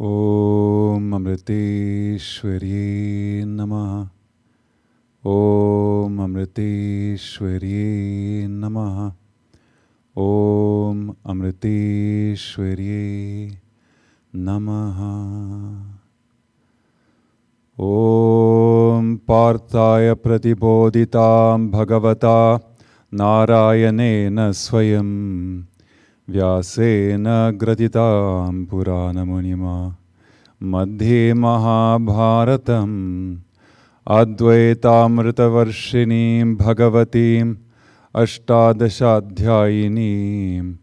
Om Amriteshwarye Namaha. Om Amriteshwarye Namaha. Om Amriteshwarye Namaha. Om Parthaya Pratibodhitam Bhagavata Narayanena Swayam Vyasena Gratitam Purana Munima Madhye Mahabharatam Advaitamritavarshinim Bhagavatim Ashtadashadhyayinim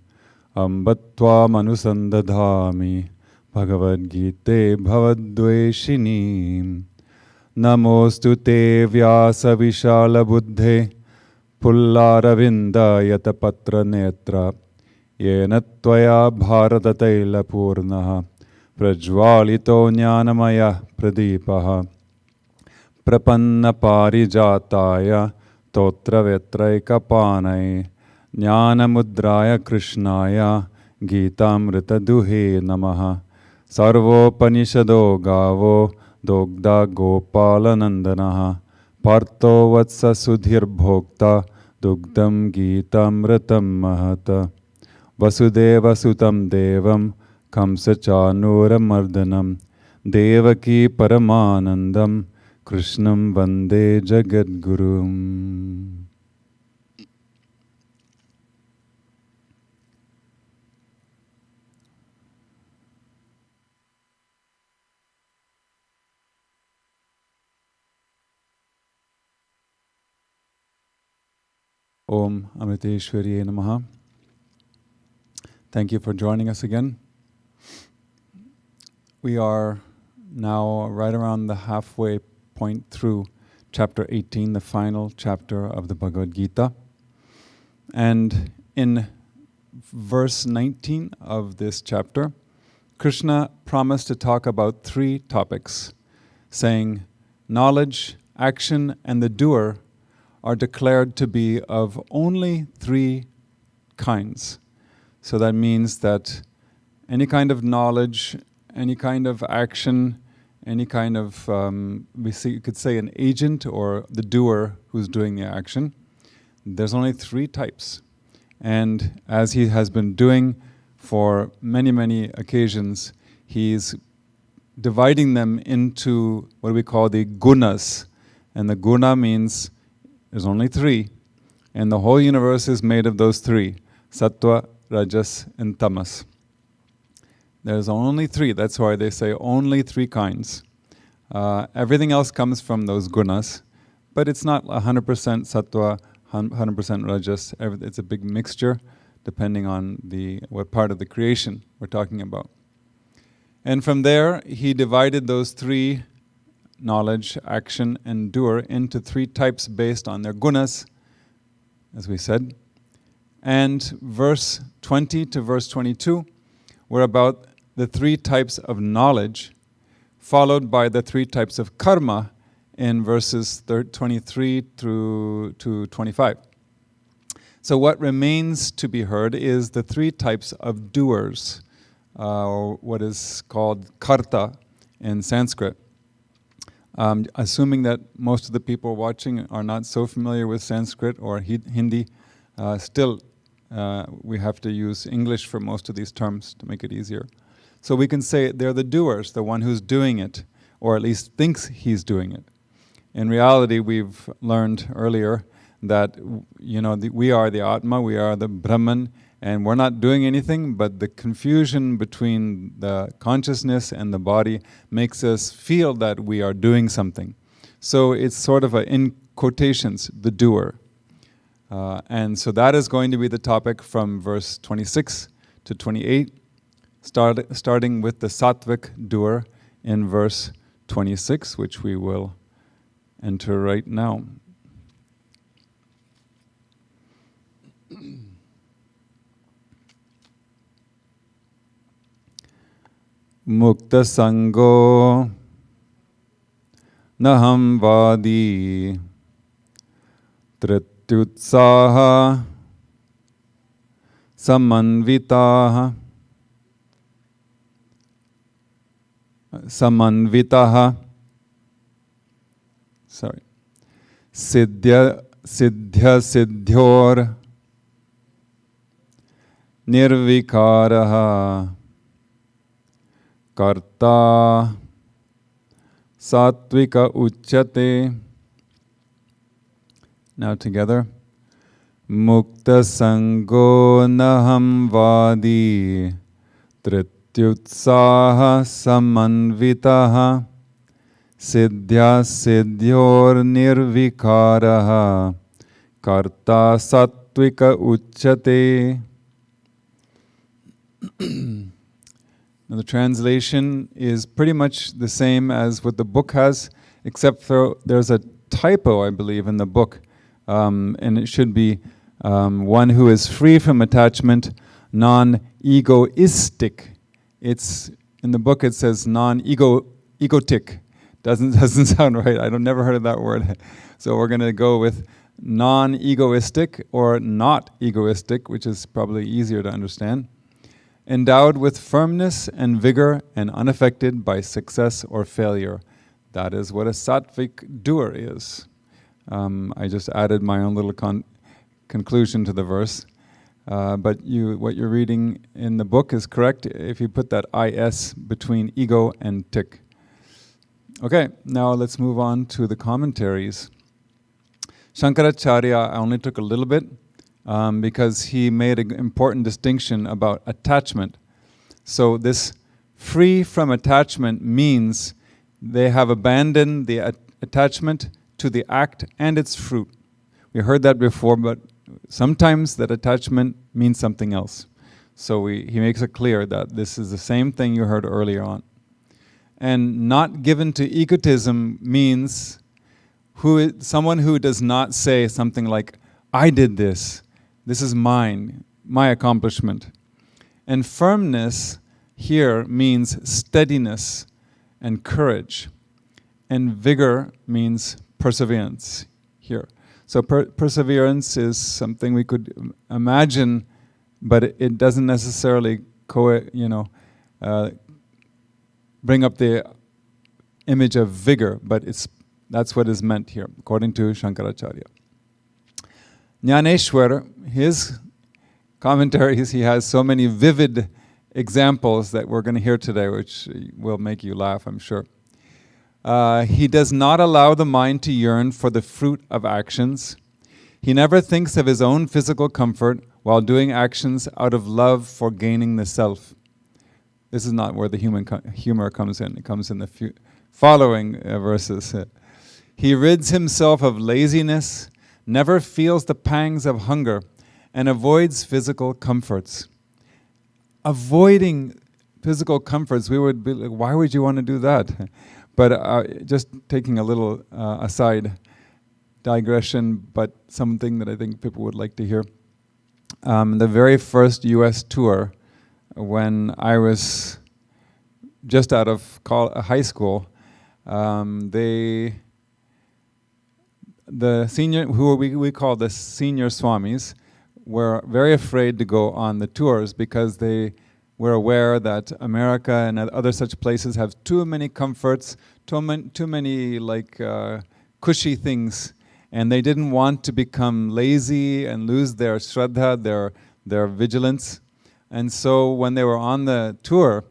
Ambatvam Anusandadhami Bhagavad Gita Bhavadveshinim Namostu te Vyasa Vishala Buddhe Pullaravinda Yatapatra Netra Yena Tvaya Bharata Taila Purnaha Prajvalito Jnanamaya Pradipaha Prapanna Parijataya Totra Vetraika Panai Jnanamudraya Krishnaya Gitamrita Duhe Namaha Sarvopanishado Gavo Dogda Gopala Nandanaha Partho Vatsa Sudhir Bhokta Dugdam Gitamritam Mahata Vasudeva Sutam Devam Kamsa Chanura Mardanam Devaki Paramanandam Krishnam Vande Jagadgurum. Om Amriteshwarye Namaha. Thank you for joining us again. We are now right around the halfway point through chapter 18, the final chapter of the Bhagavad Gita. And in verse 19 of this chapter, Krishna promised to talk about three topics, saying, knowledge, action, and the doer are declared to be of only three kinds. So that means that any kind of knowledge, any kind of action, any kind of, you could say an agent or the doer who's doing the action, there's only three types. And as he has been doing for many, many occasions, he's dividing them into what we call the gunas. And the guna means there's only three, and the whole universe is made of those three, sattva, rajas, and tamas. There's only three, that's why they say only three kinds. Everything else comes from those gunas, but it's not 100% sattva, 100% rajas. It's a big mixture, depending on what part of the creation we're talking about. And from there, he divided those three, knowledge, action, and doer, into three types based on their gunas, as we said. And verse 20 to verse 22 were about the three types of knowledge, followed by the three types of karma in verses 23 through to 25. So what remains to be heard is the three types of doers, or what is called karta in Sanskrit. Assuming that most of the people watching are not so familiar with Sanskrit or Hindi, still we have to use English for most of these terms to make it easier. So we can say they're the doers, the one who's doing it, or at least thinks he's doing it. In reality, we've learned earlier that we are the Atma, we are the Brahman, and we're not doing anything, but the confusion between the consciousness and the body makes us feel that we are doing something. So it's sort of in quotations, the doer. And so that is going to be the topic from verse 26 to 28, starting with the sattvic doer in verse 26, which we will enter right now. Mukta sango naham vadi trityutsaha samanvitaha samanvitaha. Sorry. Siddhya siddhyor nirvikaraha karta sattvika uchyate. Now together. Mukta sango naham vadi trityutsaha samanvitaha siddhya siddhyor nirvikaraha karta sattvika uchyate. Now the translation is pretty much the same as what the book has, except for there's a typo, I believe, in the book, and it should be one who is free from attachment, non-egoistic. It's in the book. It says non-egotic. Doesn't sound right. Never heard of that word. So we're going to go with non-egoistic or not egoistic, which is probably easier to understand. Endowed with firmness and vigor and unaffected by success or failure. That is what a sattvic doer is. I just added my own little conclusion to the verse. But what you're reading in the book is correct if you put that is between ego and tic. Okay, now let's move on to the commentaries. Shankaracharya, I only took a little bit, because he made an important distinction about attachment. So this free from attachment means they have abandoned the attachment to the act and its fruit. We heard that before, but sometimes that attachment means something else. So he makes it clear that this is the same thing you heard earlier on. And not given to egotism means someone who does not say something like, I did this. This is mine, my accomplishment. And firmness here means steadiness and courage. And vigor means perseverance here. So perseverance is something we could imagine, but it doesn't necessarily bring up the image of vigor, but that's what is meant here, according to Shankaracharya. Jnaneshwar, his commentaries, he has so many vivid examples that we're going to hear today, which will make you laugh, I'm sure. He does not allow the mind to yearn for the fruit of actions. He never thinks of his own physical comfort while doing actions out of love for gaining the self. This is not where the humor comes in. It comes in the following verses. He rids himself of laziness, never feels the pangs of hunger, and avoids physical comforts. Avoiding physical comforts, we would be like, why would you want to do that? But just taking a little aside digression, but something that I think people would like to hear. The very first US tour, when I was just out of high school, the senior, who we call the senior Swamis, were very afraid to go on the tours because they were aware that America and other such places have too many comforts, too many cushy things, and they didn't want to become lazy and lose their shraddha, their vigilance. And so when they were on the tour,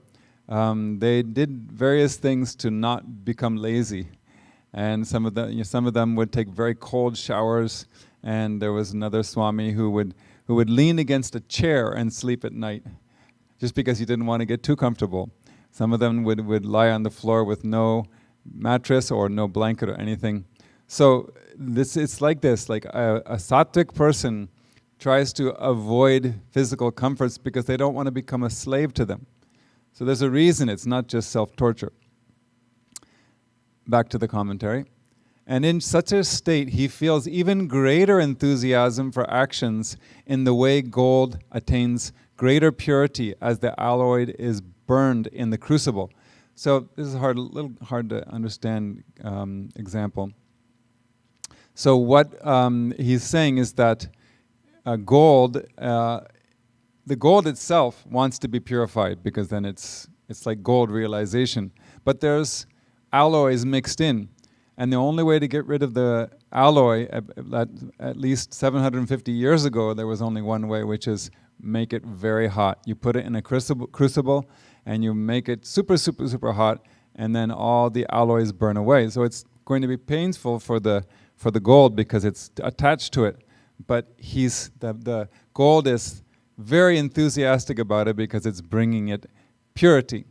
they did various things to not become lazy. And some of them would take very cold showers, and there was another Swami who would lean against a chair and sleep at night, just because he didn't want to get too comfortable. Some of them would lie on the floor with no mattress or no blanket or anything. So it's like this, like a sattvic person tries to avoid physical comforts because they don't want to become a slave to them. So there's a reason, it's not just self-torture. Back to the commentary. And in such a state, he feels even greater enthusiasm for actions in the way gold attains greater purity as the alloy is burned in the crucible. So this is a little hard to understand example. So what he's saying is that the gold itself wants to be purified because then it's like gold realization. but there's alloys mixed in. And the only way to get rid of the alloy, at least 750 years ago, there was only one way, which is make it very hot. You put it in a crucible and you make it super, super, super hot, and then all the alloys burn away. So it's going to be painful for the gold because it's attached to it. But the gold is very enthusiastic about it because it's bringing it purity.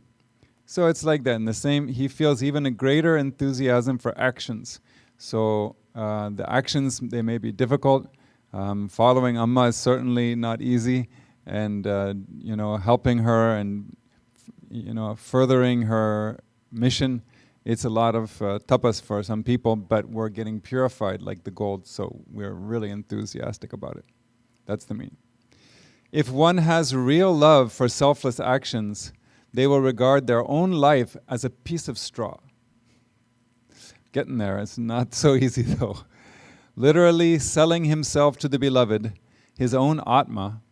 So it's like that. And the same, he feels even a greater enthusiasm for actions. So the actions, they may be difficult. Following Amma is certainly not easy, and helping her and furthering her mission, it's a lot of tapas for some people, but we're getting purified like the gold, so we're really enthusiastic about it. That's the meaning. If one has real love for selfless actions, they will regard their own life as a piece of straw. Getting there, it's not so easy though. Literally selling himself to the beloved, his own Atma.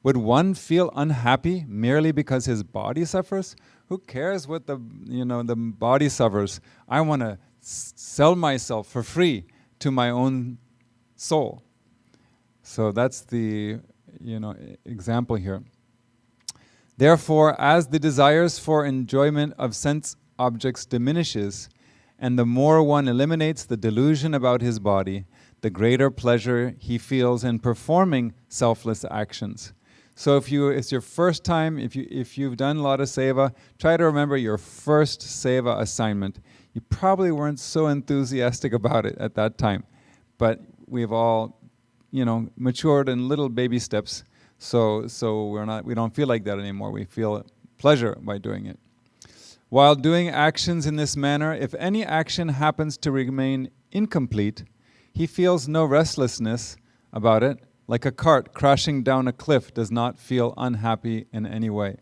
Would one feel unhappy merely because his body suffers? Who cares what the body suffers? I want to sell myself for free to my own soul. So that's the example here. Therefore, as the desires for enjoyment of sense objects diminishes, and the more one eliminates the delusion about his body, the greater pleasure he feels in performing selfless actions. So if it's your first time, if you've done a lot of seva, try to remember your first seva assignment. You probably weren't so enthusiastic about it at that time, but we've all, matured in little baby steps. So we don't feel like that anymore. We feel pleasure by doing it. While doing actions in this manner, if any action happens to remain incomplete, he feels no restlessness about it. Like a cart crashing down a cliff does not feel unhappy in any way.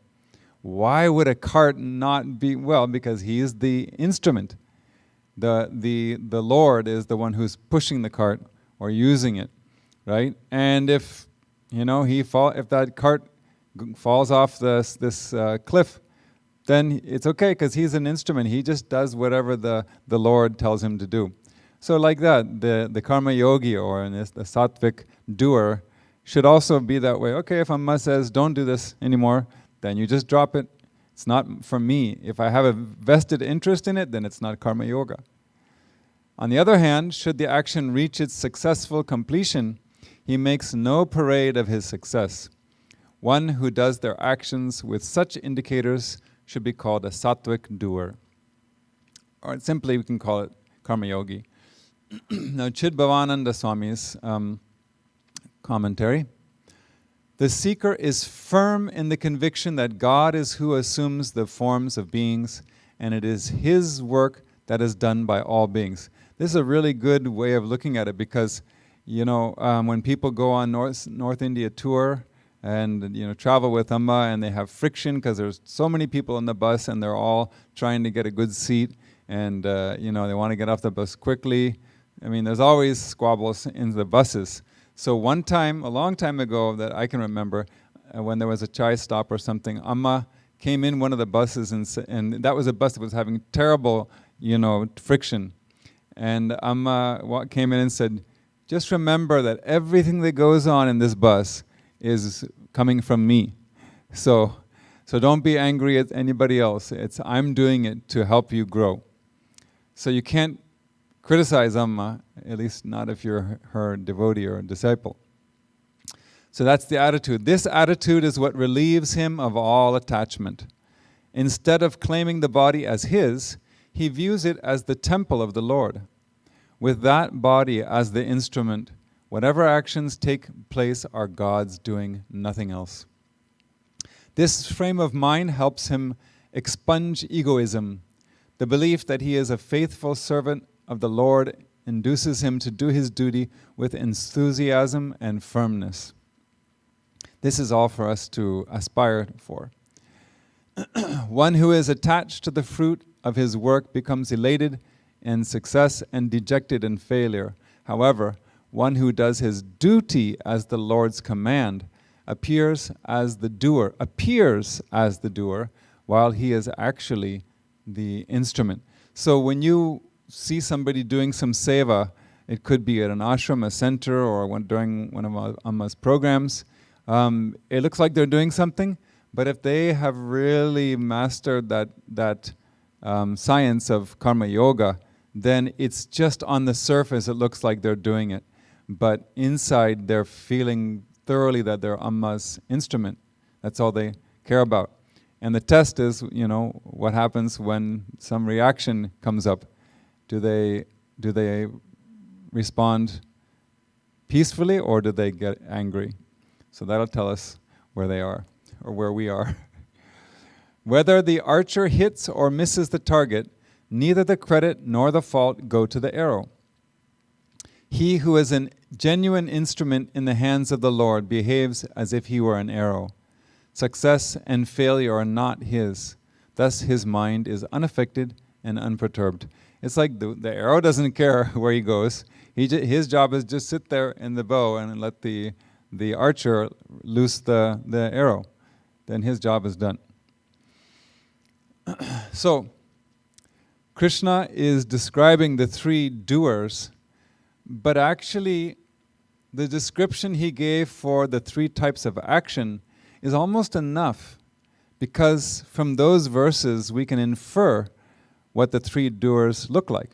Why would a cart not be? Well, because he is the instrument. The Lord is the one who's pushing the cart or using it, right? And if if that cart falls off this cliff, then it's okay because he's an instrument. He just does whatever the Lord tells him to do. So like that, the karma yogi or the sattvic doer should also be that way. Okay, if Amma says don't do this anymore, then you just drop it. It's not for me. If I have a vested interest in it, then it's not karma yoga. On the other hand, should the action reach its successful completion, he makes no parade of his success. One who does their actions with such indicators should be called a sattvic doer. Or simply we can call it karma yogi. Now, Chidbhavananda Swami's commentary. The seeker is firm in the conviction that God is who assumes the forms of beings, and it is His work that is done by all beings. This is a really good way of looking at it because, when people go on North India tour and travel with Amma and they have friction because there's so many people in the bus and they're all trying to get a good seat and they want to get off the bus quickly. I mean, there's always squabbles in the buses. So one time, a long time ago that I can remember, when there was a chai stop or something, Amma came in one of the buses and that was a bus that was having terrible, friction. And Amma came in and said, just remember that everything that goes on in this bus is coming from me. So don't be angry at anybody else. I'm doing it to help you grow. So you can't criticize Amma, at least not if you're her devotee or disciple. So that's the attitude. This attitude is what relieves him of all attachment. Instead of claiming the body as his, he views it as the temple of the Lord. With that body as the instrument, whatever actions take place are God's doing, nothing else. This frame of mind helps him expunge egoism. The belief that he is a faithful servant of the Lord induces him to do his duty with enthusiasm and firmness. This is all for us to aspire for. One who is attached to the fruit of his work becomes elated in success and dejected in failure. However, one who does his duty as the Lord's command appears as the doer, while he is actually the instrument. So when you see somebody doing some seva, it could be at an ashram, a center, or during one of Amma's programs, it looks like they're doing something, but if they have really mastered that science of karma yoga, then it's just on the surface it looks like they're doing it. But inside they're feeling thoroughly that they're Amma's instrument. That's all they care about. And the test is, what happens when some reaction comes up. Do they respond peacefully, or do they get angry? So that'll tell us where they are, or where we are. Whether the archer hits or misses the target, neither the credit nor the fault go to the arrow. He who is a genuine instrument in the hands of the Lord behaves as if he were an arrow. Success and failure are not his. Thus his mind is unaffected and unperturbed. It's like the arrow doesn't care where he goes. His job is just sit there in the bow and let the archer loose the arrow. Then his job is done. So, Krishna is describing the three doers, but actually the description he gave for the three types of action is almost enough, because from those verses we can infer what the three doers look like.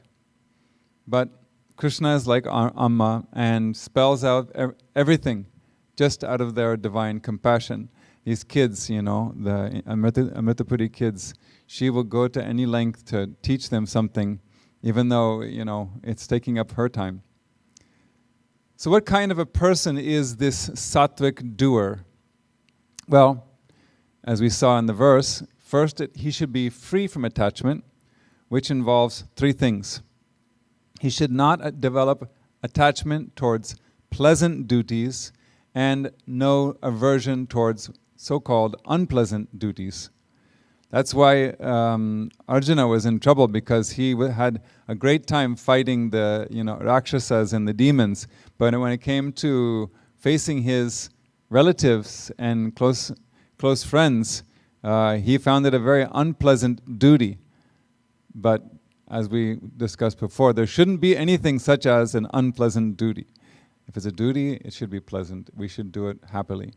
But Krishna is like Amma and spells out everything just out of their divine compassion. These kids, the Amrita Puri kids, she will go to any length to teach them something, even though, it's taking up her time. So what kind of a person is this sattvic doer? Well, as we saw in the verse, first he should be free from attachment, which involves three things. He should not develop attachment towards pleasant duties and no aversion towards so-called unpleasant duties. That's why Arjuna was in trouble, because he had a great time fighting the Rakshasas and the demons, but when it came to facing his relatives and close friends, he found it a very unpleasant duty. But as we discussed before, there shouldn't be anything such as an unpleasant duty. If it's a duty, it should be pleasant. We should do it happily.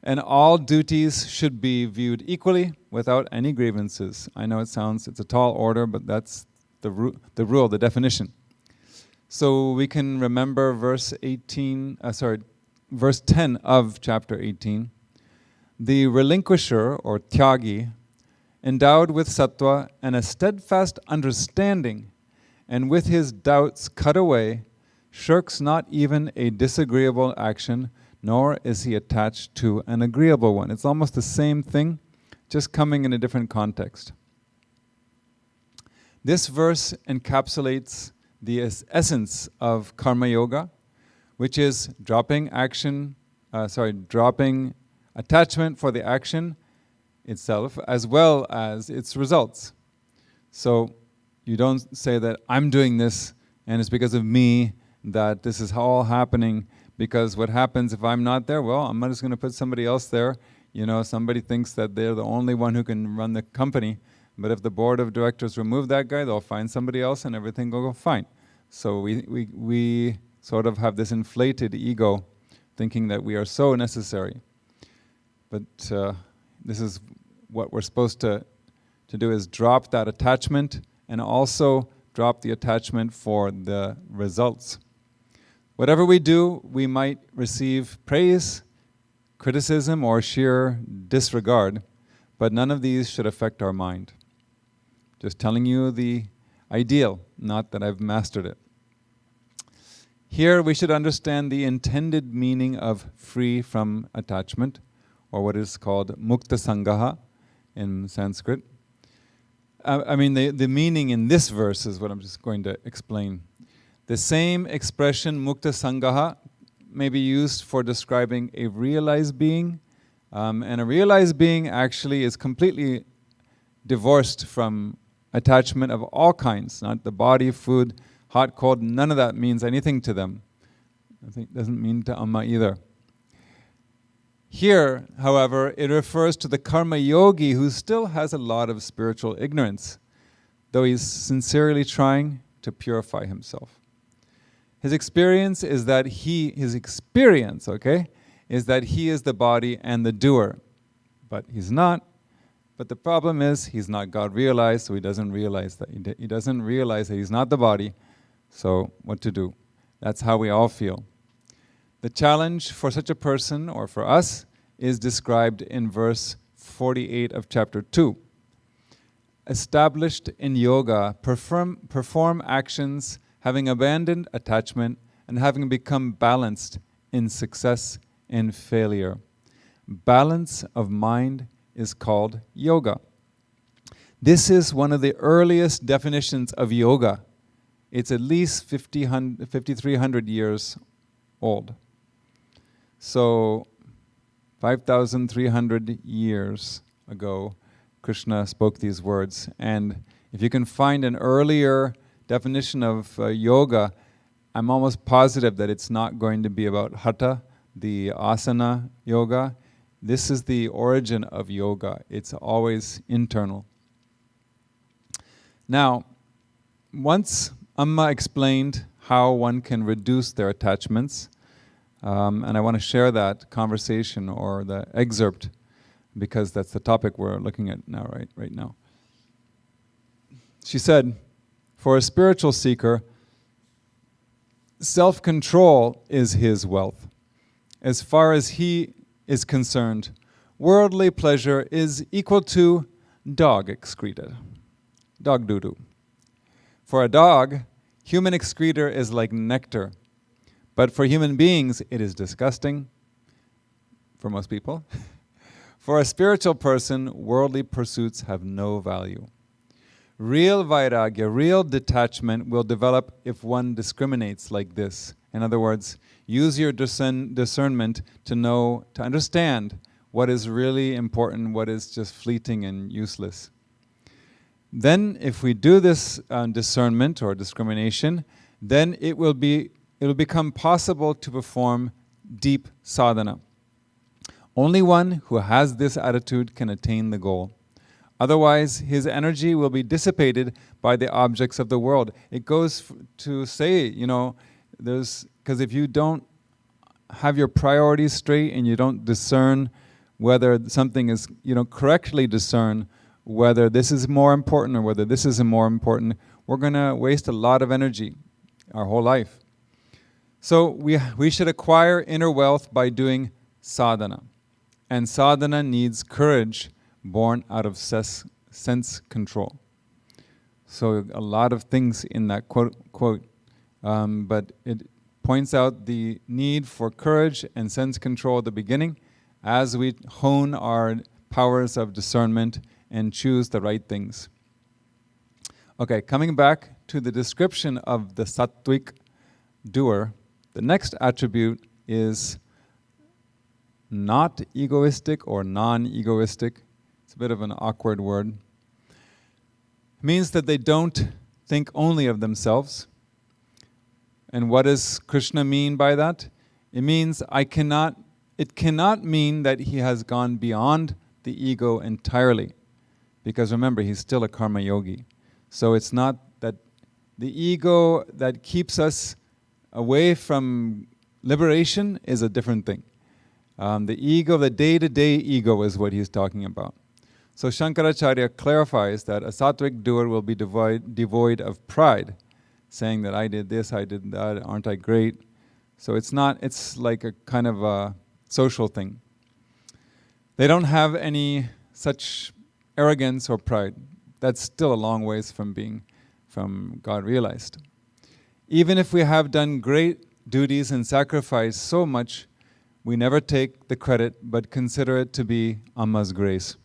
And all duties should be viewed equally without any grievances. I know it's a tall order, but that's the rule, the definition. So we can remember verse 10 of chapter 18. The relinquisher, or tyagi, endowed with sattva and a steadfast understanding, and with his doubts cut away, shirks not even a disagreeable action, nor is he attached to an agreeable one. It's almost the same thing, just coming in a different context. This verse encapsulates the essence of karma yoga, which is dropping attachment for the action itself as well as its results. So you don't say that I'm doing this and it's because of me that this is all happening, because what happens if I'm not there? Well, I'm just going to put somebody else there. Somebody thinks that they're the only one who can run the company, but if the board of directors remove that guy, they'll find somebody else and everything will go fine. So we sort of have this inflated ego, thinking that we are so necessary. But this is what we're supposed to do, is drop that attachment and also drop the attachment for the results. Whatever we do, we might receive praise, criticism, or sheer disregard, but none of these should affect our mind. Just telling you the ideal, not that I've mastered it. Here we should understand the intended meaning of free from attachment, or what is called mukta sangaha in Sanskrit. The meaning in this verse is what I'm just going to explain. The same expression, mukta sangaha, may be used for describing a realized being, and a realized being actually is completely divorced from attachment of all kinds, not the body, food, hot, cold, none of that means anything to them. I think it doesn't mean to Amma either. Here, however, it refers to the karma yogi who still has a lot of spiritual ignorance, though he's sincerely trying to purify himself. His experience is that he is the body and the doer, but he's not. But the problem is he's not God realized, so he doesn't realize that he doesn't realize that he's not the body. So what to do? That's how we all feel. The challenge for such a person, or for us, is described in verse 48 of chapter 2. Established in yoga, perform actions having abandoned attachment and having become balanced in success and failure. Balance of mind is called yoga. This is one of the earliest definitions of yoga. It's at least 5,300 years old. So 5,300 years ago, Krishna spoke these words. And if you can find an earlier definition of yoga, I'm almost positive that it's not going to be about hatha, the asana yoga. This is the origin of yoga. It's always internal. Now, once Amma explained how one can reduce their attachments, and I want to share that conversation or the excerpt because that's the topic we're looking at now, right now. She said, for a spiritual seeker, self-control is his wealth. As far as he is concerned, worldly pleasure is equal to dog excreta, dog doo-doo. For a dog, human excreta is like nectar. But for human beings, it is disgusting, for most people. For a spiritual person, worldly pursuits have no value. Real vairagya, real detachment will develop if one discriminates like this. In other words, use your discernment to understand what is really important, what is just fleeting and useless. Then if we do this discernment or discrimination, then it will become possible to perform deep sadhana. Only one who has this attitude can attain the goal. Otherwise, his energy will be dissipated by the objects of the world. It goes to say, because if you don't have your priorities straight and you don't discern whether something is, correctly discern whether this is more important or whether this isn't more important, we're going to waste a lot of energy, our whole life. So we should acquire inner wealth by doing sadhana. And sadhana needs courage born out of sense control. So a lot of things in that quote, but it points out the need for courage and sense control at the beginning as we hone our powers of discernment and choose the right things. Okay, coming back to the description of the sattvic doer, the next attribute is not egoistic or non-egoistic. It's a bit of an awkward word. It means that they don't think only of themselves. And what does Krishna mean by that? It means it cannot mean that he has gone beyond the ego entirely. Because remember, he's still a karma yogi. So it's not that the ego that keeps us away from liberation is a different thing. The ego, the day-to-day ego is what he's talking about. So Shankaracharya clarifies that a sattvic doer will be devoid of pride, saying that I did this, I did that, aren't I great? So it's like a kind of a social thing. They don't have any such arrogance or pride. That's still a long ways from God realized. Even if we have done great duties and sacrificed so much, we never take the credit, but consider it to be Amma's grace.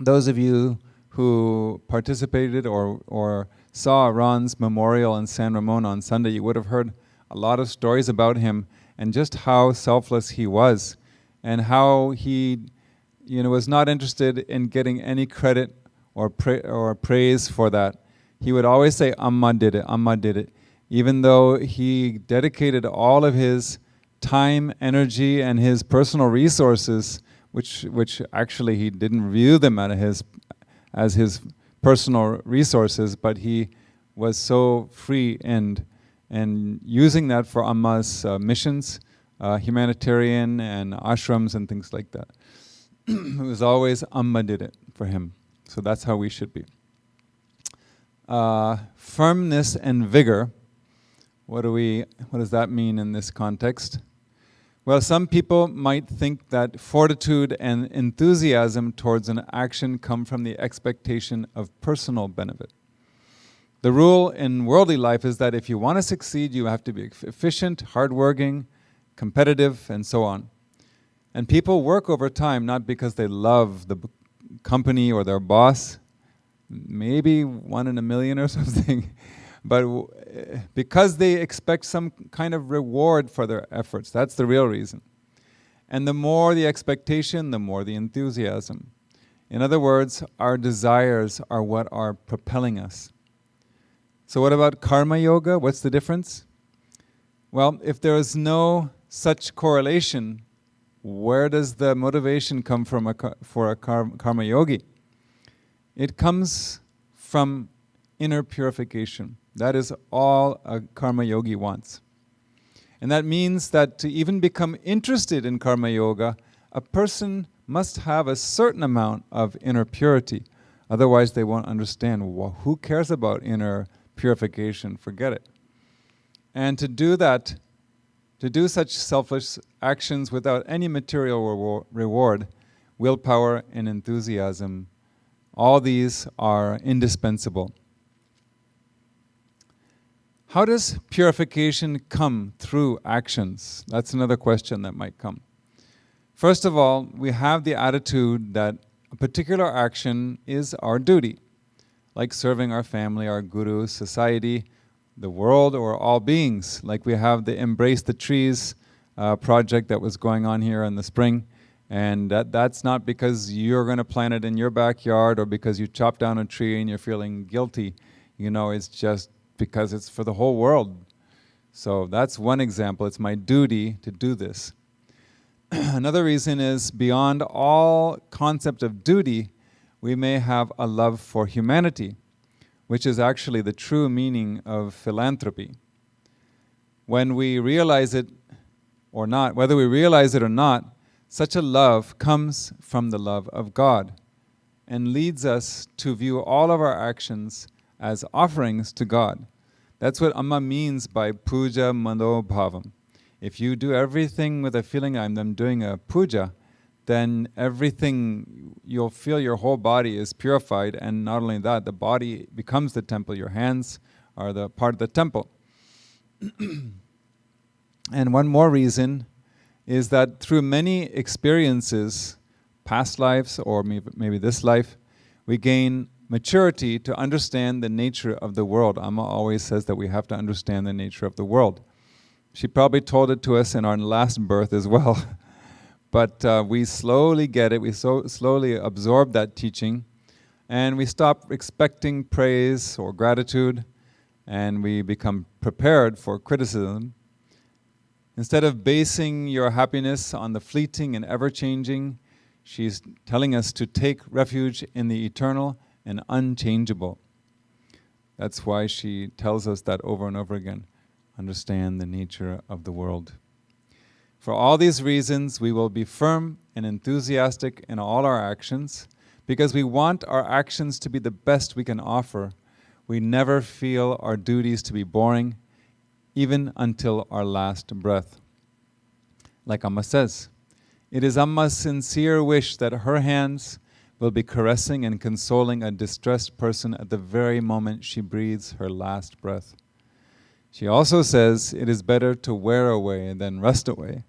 Those of you who participated or saw Ron's memorial in San Ramon on Sunday, you would have heard a lot of stories about him and just how selfless he was and how he was not interested in getting any credit or praise for that. He would always say, Amma did it, Amma did it. Even though he dedicated all of his time, energy, and his personal resources, which actually he didn't view them as his personal resources, but he was so free and using that for Amma's missions, humanitarian and ashrams and things like that. It was always Amma did it for him. So that's how we should be. Firmness and vigor. What does that mean in this context? Well, some people might think that fortitude and enthusiasm towards an action come from the expectation of personal benefit. The rule in worldly life is that if you want to succeed, you have to be efficient, hardworking, competitive, and so on. And people work over time not because they love the company or their boss, maybe 1 in a million or something, but because they expect some kind of reward for their efforts. That's the real reason. And the more the expectation, the more the enthusiasm. In other words, our desires are what are propelling us. So what about karma yoga? What's the difference? Well, if there is no such correlation, where does the motivation come from for a karma yogi? It comes from inner purification. That is all a karma yogi wants. And that means that to even become interested in karma yoga, a person must have a certain amount of inner purity. Otherwise they won't understand, well, who cares about inner purification? Forget it. And to do that, to do such selfless actions without any material reward, willpower and enthusiasm, all these are indispensable. How does purification come through actions? That's another question that might come. First of all, we have the attitude that a particular action is our duty, like serving our family, our guru, society, the world, or all beings. Like we have the Embrace the Trees project that was going on here in the spring, and that's not because you're going to plant it in your backyard or because you chopped down a tree and you're feeling guilty. You know, it's just because it's for the whole world. So that's one example. It's my duty to do this. Another reason is beyond all concept of duty, we may have a love for humanity, which is actually the true meaning of philanthropy. When we realize it or not, whether we realize it or not, such a love comes from the love of God and leads us to view all of our actions as offerings to God. That's what Amma means by puja mano bhavam. If you do everything with a feeling I'm doing a puja, then everything, you'll feel your whole body is purified, and not only that, the body becomes the temple. Your hands are the part of the temple. And one more reason is that through many experiences, past lives or maybe this life, we gain maturity to understand the nature of the world. Amma always says that we have to understand the nature of the world. She probably told it to us in our last birth as well. But we slowly get it, we slowly absorb that teaching, and we stop expecting praise or gratitude, and we become prepared for criticism. Instead of basing your happiness on the fleeting and ever-changing, she's telling us to take refuge in the eternal and unchangeable. That's why she tells us that over and over again. Understand the nature of the world. For all these reasons, we will be firm and enthusiastic in all our actions, because we want our actions to be the best we can offer. We never feel our duties to be boring, even until our last breath. Like Amma says, it is Amma's sincere wish that her hands will be caressing and consoling a distressed person at the very moment she breathes her last breath. She also says it is better to wear away than rust away.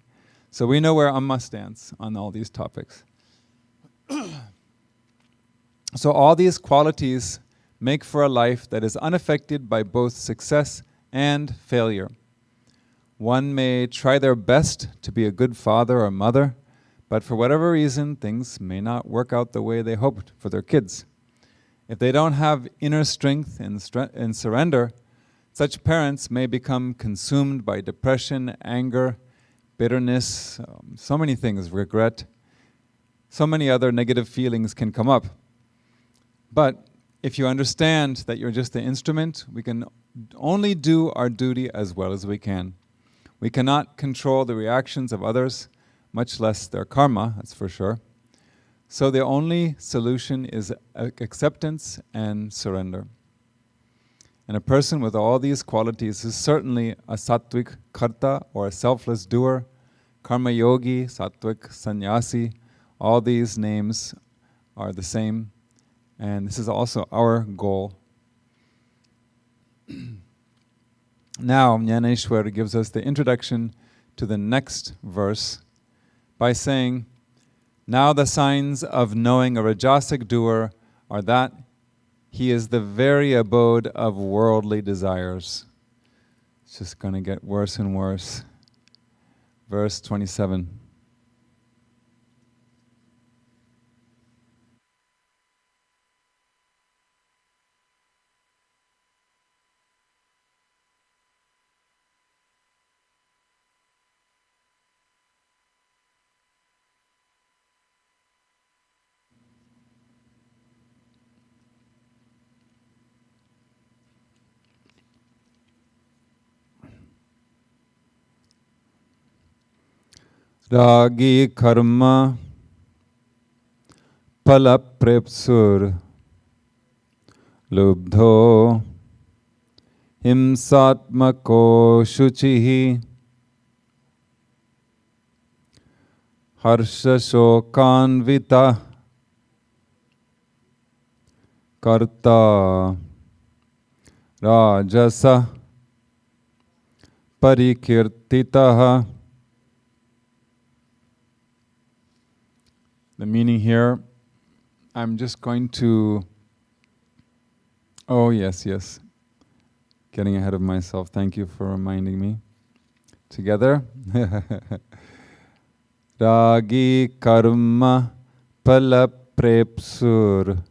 So we know where Amma stands on all these topics. So all these qualities make for a life that is unaffected by both success and failure. One may try their best to be a good father or mother, but for whatever reason, things may not work out the way they hoped for their kids. If they don't have inner strength and surrender, such parents may become consumed by depression, anger, bitterness, so many things, regret, so many other negative feelings can come up. But if you understand that you're just the instrument, we can only do our duty as well as we can. We cannot control the reactions of others, much less their karma, that's for sure. So the only solution is acceptance and surrender. And a person with all these qualities is certainly a sattvic karta, or a selfless doer, karma yogi, sattvic sannyasi. All these names are the same. And this is also our goal. Now, Jnaneshwar gives us the introduction to the next verse by saying, now the signs of knowing a rajasic doer are that he is the very abode of worldly desires. It's just going to get worse and worse. Verse 27. Ragi karma palaprepsur lubdho himsatmako shuchihi harsha shokanvita karta rajasa parikirtitaha. The meaning here, I'm just going to, yes, getting ahead of myself. Thank you for reminding me. Together. Ragi karma palaprepsur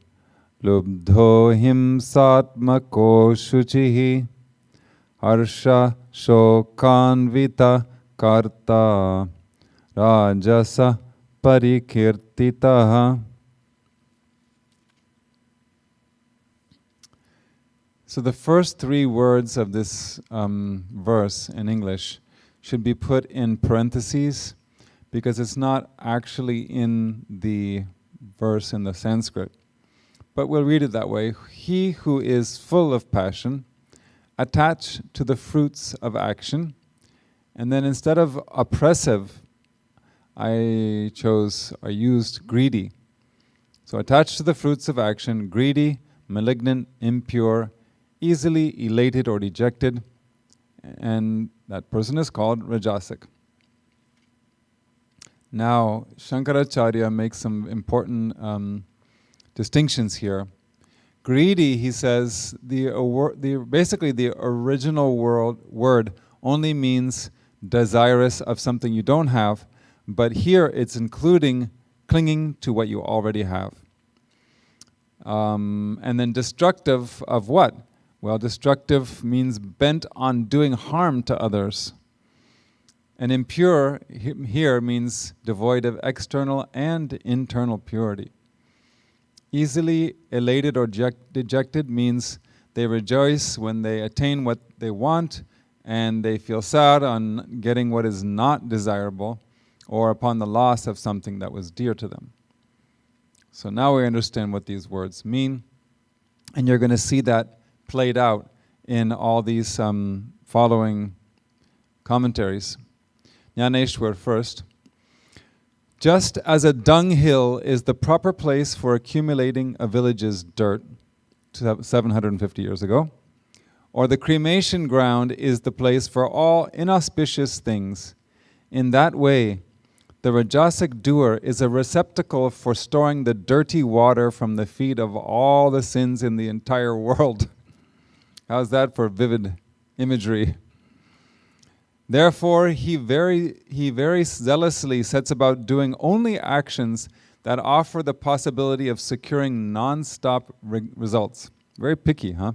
lubdho himsatmako shuchihi harsha shokanvita karta rajasa parikirtitaha. So the first three words of this verse in English should be put in parentheses because it's not actually in the verse in the Sanskrit. But we'll read it that way. He who is full of passion, attached to the fruits of action, and then instead of oppressive, I used greedy. So attached to the fruits of action, greedy, malignant, impure, easily elated or dejected, and that person is called rajasic. Now, Shankaracharya makes some important distinctions here. Greedy, he says, basically the original word only means desirous of something you don't have, but here it's including clinging to what you already have. And then destructive of what? Well, destructive means bent on doing harm to others. And impure here means devoid of external and internal purity. Easily elated or dejected means they rejoice when they attain what they want, and they feel sad on getting what is not desirable or upon the loss of something that was dear to them. So now we understand what these words mean, and you're going to see that played out in all these following commentaries. Jnaneshwar first. Just as a dunghill is the proper place for accumulating a village's dirt 750 years ago, or the cremation ground is the place for all inauspicious things, in that way, the rajasic doer is a receptacle for storing the dirty water from the feet of all the sins in the entire world. How's that for vivid imagery? Therefore, he very zealously sets about doing only actions that offer the possibility of securing non-stop results. Very picky, huh?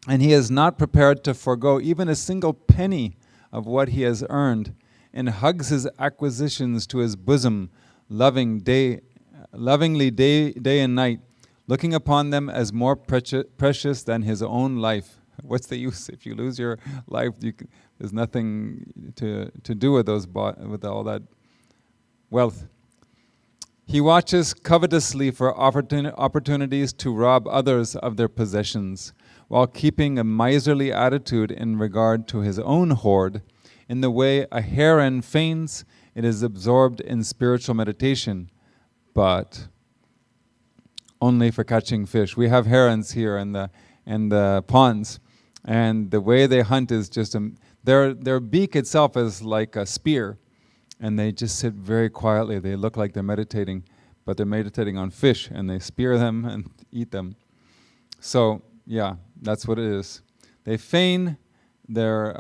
And he is not prepared to forego even a single penny of what he has earned and hugs his acquisitions to his bosom, lovingly day and night, looking upon them as more precious than his own life. What's the use? If you lose your life, there's nothing to do with with all that wealth. He watches covetously for opportunities to rob others of their possessions, while keeping a miserly attitude in regard to his own hoard. In the way a heron feigns, it is absorbed in spiritual meditation, but only for catching fish. We have herons here in the ponds, and the way they hunt is just their beak itself is like a spear, and they just sit very quietly. They look like they're meditating, but they're meditating on fish, and they spear them and eat them. So yeah, that's what it is. They feign their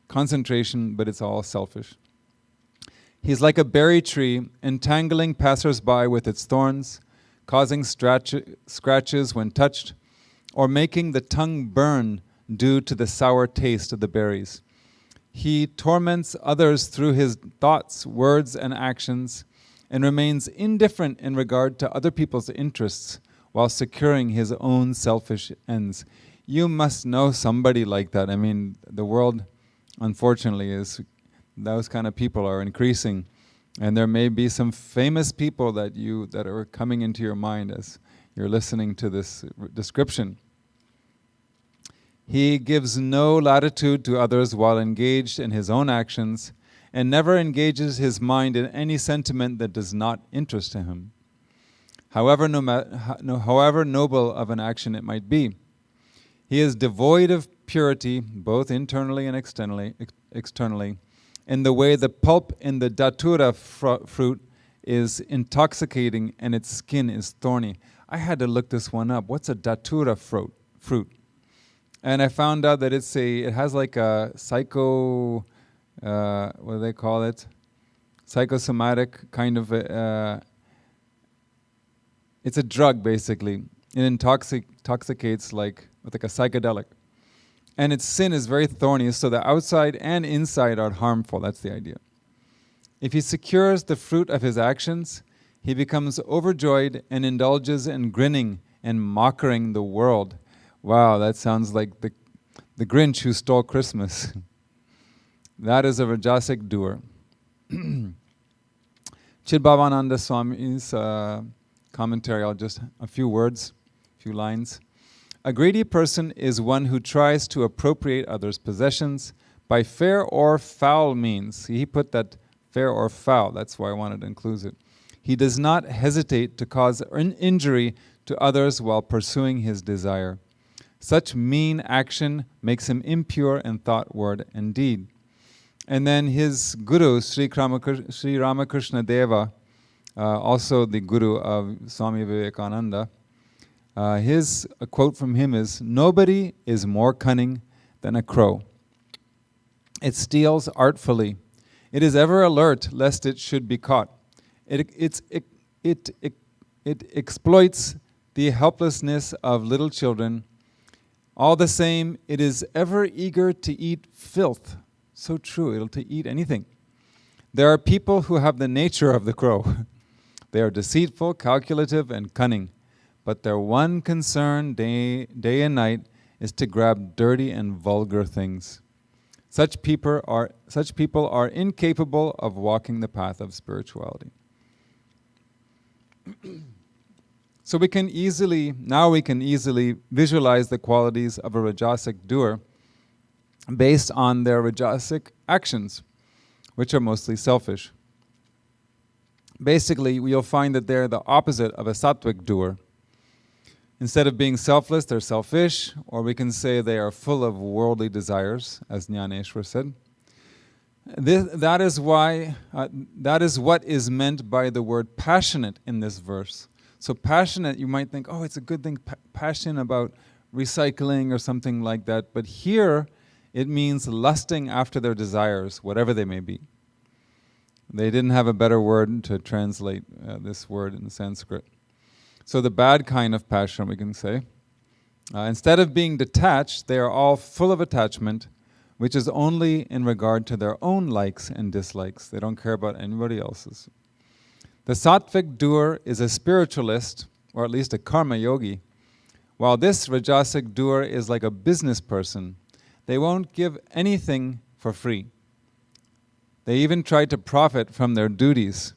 concentration, but it's all selfish. He's like a berry tree, entangling passers-by with its thorns, causing scratches when touched, or making the tongue burn due to the sour taste of the berries. He torments others through his thoughts, words, and actions, and remains indifferent in regard to other people's interests while securing his own selfish ends. You must know somebody like that. I mean, the world, unfortunately, those kind of people are increasing, and there may be some famous people that are coming into your mind as you're listening to this description. He gives no latitude to others while engaged in his own actions, and never engages his mind in any sentiment that does not interest him, however noble of an action it might be. He is devoid of purity, both internally and externally, in the way the pulp in the datura fruit is intoxicating and its skin is thorny. I had to look this one up. What's a datura fruit? And I found out that it has like a what do they call it? Psychosomatic kind of it's a drug basically. It intoxicates like with like a psychedelic. And its sin is very thorny, so the outside and inside are harmful. That's the idea. If he secures the fruit of his actions, he becomes overjoyed and indulges in grinning and mocking the world. Wow, that sounds like the Grinch who stole Christmas. That is a Rajasic doer. Chidbhavananda Swami's commentary, just a few words, a few lines. A greedy person is one who tries to appropriate others' possessions by fair or foul means. He put that fair or foul, that's why I wanted to include it. He does not hesitate to cause injury to others while pursuing his desire. Such mean action makes him impure in thought, word, and deed. And then his guru, Sri Ramakrishna Deva, also the guru of Swami Vivekananda, a quote from him is, "Nobody is more cunning than a crow. It steals artfully. It is ever alert lest it should be caught. It exploits the helplessness of little children. All the same, it is ever eager to eat filth." So true, it'll to eat anything. There are people who have the nature of the crow. They are deceitful, calculative, and cunning. But their one concern day and night is to grab dirty and vulgar things. Such people are incapable of walking the path of spirituality. So we can easily visualize the qualities of a Rajasic doer based on their Rajasic actions, which are mostly selfish. Basically, you'll find that they're the opposite of a Sattvic doer. Instead of being selfless, they're selfish, or we can say they are full of worldly desires, as Jnaneshwar said. That is what is meant by the word passionate in this verse. So passionate, you might think, oh, it's a good thing, passion about recycling or something like that. But here, it means lusting after their desires, whatever they may be. They didn't have a better word to translate this word in Sanskrit. So the bad kind of passion, we can say. Instead of being detached, they are all full of attachment, which is only in regard to their own likes and dislikes. They don't care about anybody else's. The sattvic doer is a spiritualist, or at least a karma yogi, while this rajasic doer is like a business person. They won't give anything for free. They even try to profit from their duties.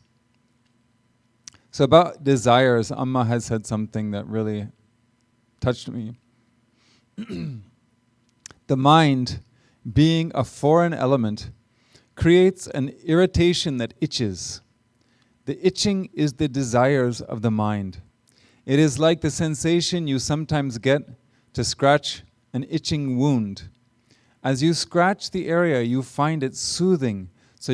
So about desires, Amma has said something that really touched me. The mind, being a foreign element, creates an irritation that itches. The itching is the desires of the mind. It is like the sensation you sometimes get to scratch an itching wound. As you scratch the area, you find it soothing, so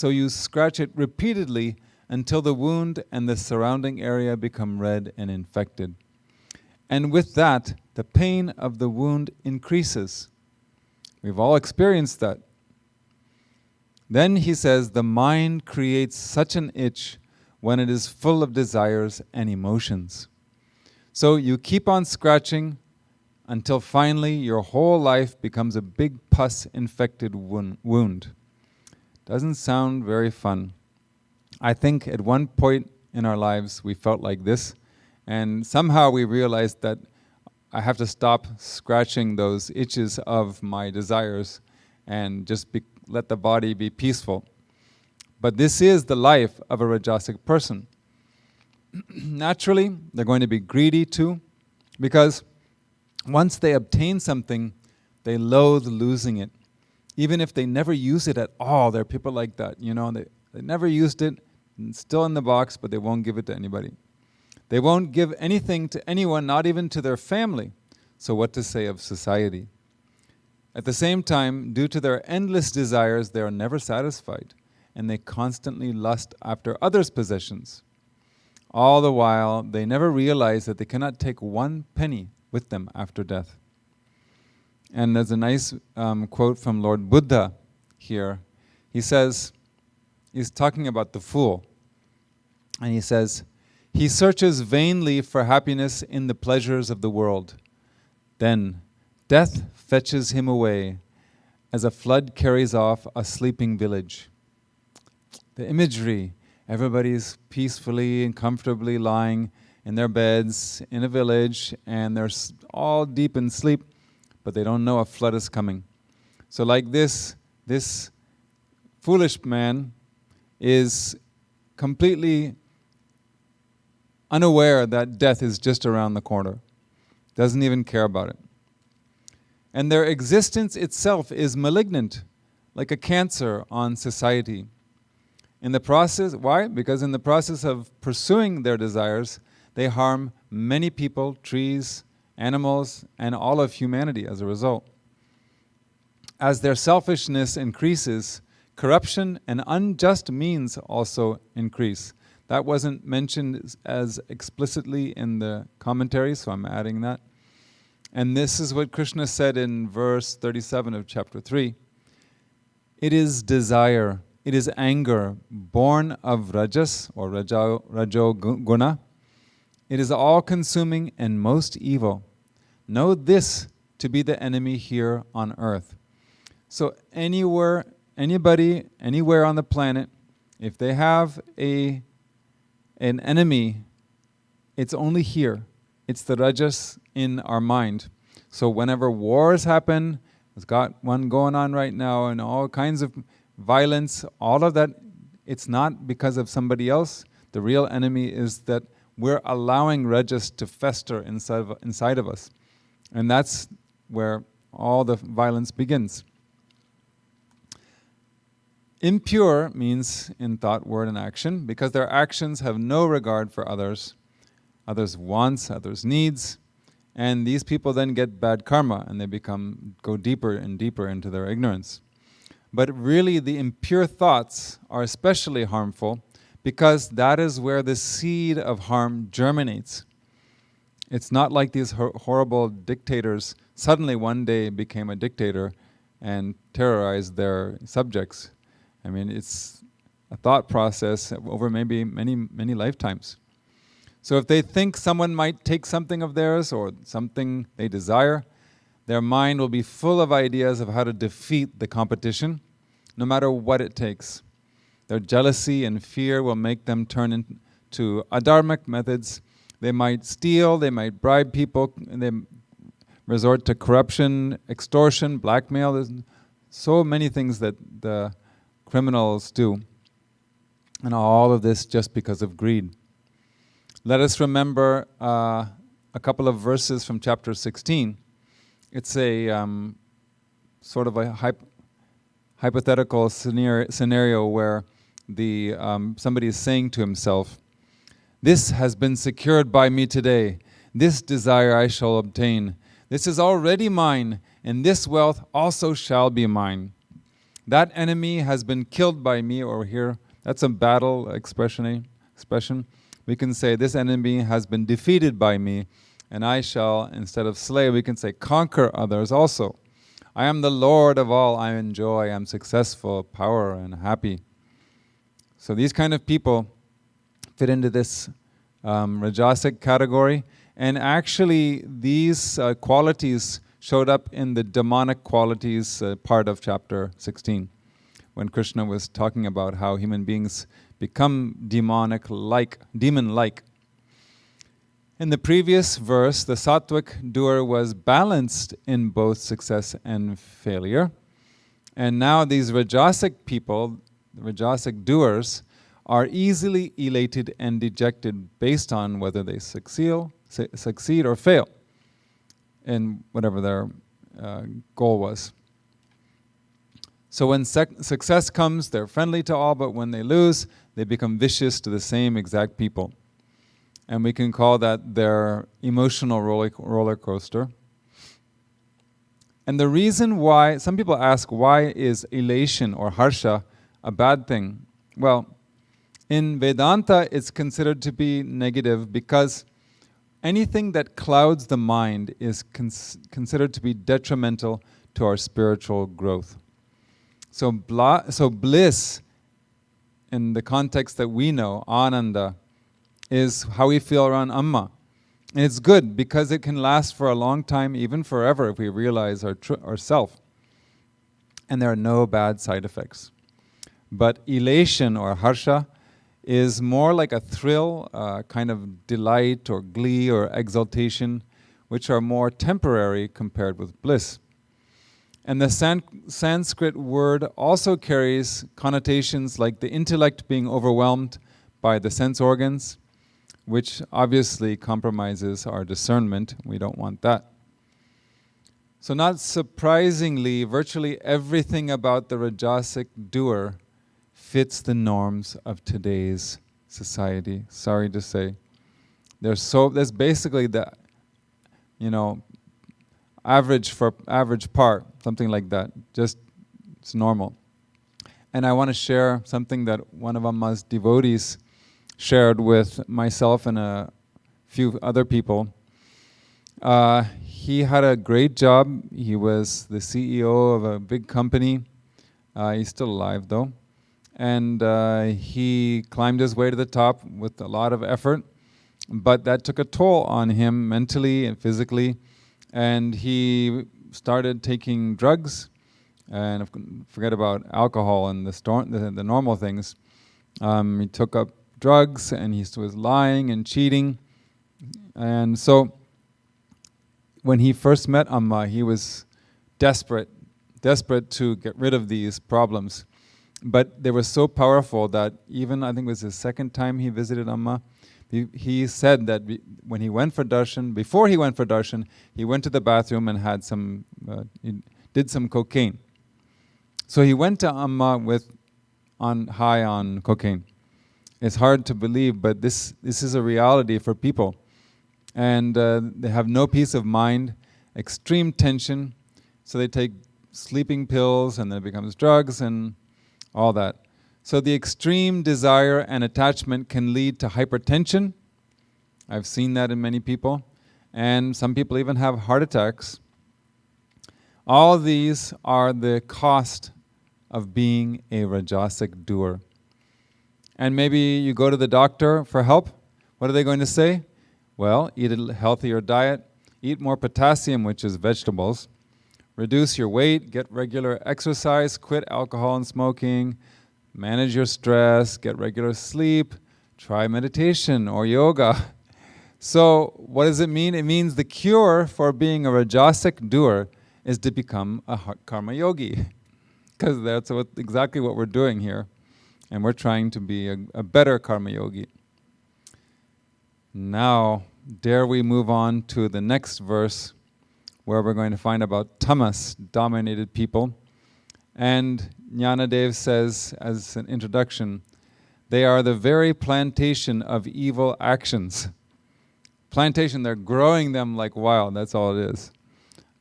you scratch it repeatedly until the wound and the surrounding area become red and infected. And with that, the pain of the wound increases. We've all experienced that. Then he says, the mind creates such an itch when it is full of desires and emotions. So you keep on scratching until finally your whole life becomes a big pus-infected wound. Doesn't sound very fun. I think at one point in our lives we felt like this, and somehow we realized that I have to stop scratching those itches of my desires and just let the body be peaceful. But this is the life of a rajasic person. Naturally, they're going to be greedy too, because once they obtain something, they loathe losing it. Even if they never use it at all, there are people like that. You know, they never used it, it's still in the box, but they won't give it to anybody. They won't give anything to anyone, not even to their family. So what to say of society? At the same time, due to their endless desires, they are never satisfied, and they constantly lust after others' possessions. All the while, they never realize that they cannot take one penny with them after death. And there's a nice quote from Lord Buddha here. He says, he's talking about the fool, and he says, he searches vainly for happiness in the pleasures of the world. Then death fetches him away, as a flood carries off a sleeping village. The imagery, everybody's peacefully and comfortably lying in their beds in a village, and they're all deep in sleep, but they don't know a flood is coming. So like this foolish man is completely unaware that death is just around the corner. Doesn't even care about it. And their existence itself is malignant, like a cancer on society. In the process, why? Because in the process of pursuing their desires, they harm many people, trees, animals, and all of humanity as a result. As their selfishness increases, corruption and unjust means also increase. That wasn't mentioned as explicitly in the commentary, so I'm adding that. And this is what Krishna said in verse 37 of chapter 3. It is desire, it is anger, born of rajas, or rajo guna. It is all-consuming and most evil. Know this to be the enemy here on earth. So anybody, anywhere on the planet, if they have an enemy, it's only here. It's the rajas in our mind. So whenever wars happen, there's got one going on right now, and all kinds of violence, all of that, it's not because of somebody else. The real enemy is that we're allowing rajas to fester inside of us. And that's where all the violence begins. Impure means in thought, word, and action, because their actions have no regard for others' wants, others' needs, and these people then get bad karma, and they go deeper and deeper into their ignorance. But really, the impure thoughts are especially harmful because that is where the seed of harm germinates. It's not like these horrible dictators suddenly one day became a dictator and terrorized their subjects. I mean, it's a thought process over maybe many lifetimes. So if they think someone might take something of theirs or something they desire, Their mind will be full of ideas of how to defeat the competition, no matter what it takes. Their jealousy and fear will make them turn into adharmic methods. They might steal, they might bribe people, and they resort to corruption, extortion, blackmail. There's so many things that the criminals do. And all of this just because of greed. Let us remember a couple of verses from chapter 16. It's a sort of a hypothetical scenario where somebody is saying to himself, "This has been secured by me today. This desire I shall obtain. This is already mine, and this wealth also shall be mine. That enemy has been killed by me," or here, that's a battle expression. We can say, "This enemy has been defeated by me, and I shall," instead of slay, we can say, "conquer others also. I am the Lord of all. I enjoy, I am successful, power, and happy." So these kind of people fit into this Rajasic category. And actually, these qualities showed up in the demonic qualities part of chapter 16, when Krishna was talking about how human beings become demon-like. In the previous verse, the sattvic doer was balanced in both success and failure. And now these Rajasic people, the Rajasic doers, are easily elated and dejected based on whether they succeed or fail in whatever their goal was. So when success comes, they're friendly to all, but when they lose, they become vicious to the same exact people. And we can call that their emotional roller coaster. And the reason why, some people ask, why is elation or harsha a bad thing? Well, in Vedanta, it's considered to be negative because anything that clouds the mind is considered to be detrimental to our spiritual growth. So bliss, in the context that we know, ananda, is how we feel around Amma. And it's good because it can last for a long time, even forever, if we realize our self. And there are no bad side effects. But elation or harsha is more like a thrill, kind of delight or glee or exaltation, which are more temporary compared with bliss. And the Sanskrit word also carries connotations like the intellect being overwhelmed by the sense organs, which obviously compromises our discernment. We don't want that. So not surprisingly, virtually everything about the Rajasic doer fits the norms of today's society. Sorry to say. There's basically the, average part, something like that. Just, it's normal. And I want to share something that one of Amma's devotees shared with myself and a few other people. He had a great job. He was the CEO of a big company. He's still alive though. And he climbed his way to the top with a lot of effort, but that took a toll on him mentally and physically. And he started taking drugs, and forget about alcohol and the normal things. He took up drugs, and he was lying and cheating. And so when he first met Amma, he was desperate to get rid of these problems. But they were so powerful that even, I think it was the second time he visited Amma, he said that when he went for darshan, before he went for darshan, he went to the bathroom and had he did some cocaine. So he went to Amma high on cocaine. It's hard to believe, but this is a reality for people. And they have no peace of mind, extreme tension, so they take sleeping pills, and then it becomes drugs and all that. So the extreme desire and attachment can lead to hypertension. I've seen that in many people. And some people even have heart attacks. All of these are the cost of being a Rajasic doer. And maybe you go to the doctor for help. What are they going to say? Well, eat a healthier diet, eat more potassium, which is vegetables, reduce your weight, get regular exercise, quit alcohol and smoking, manage your stress, get regular sleep, try meditation or yoga. So what does it mean? It means the cure for being a rajasic doer is to become a karma yogi. Because that's exactly what we're doing here. And we're trying to be a better karma yogi. Now, dare we move on to the next verse, where we're going to find about tamas-dominated people. And Jnanadev says, as an introduction, they are the very plantation of evil actions. Plantation, they're growing them like wild, that's all it is.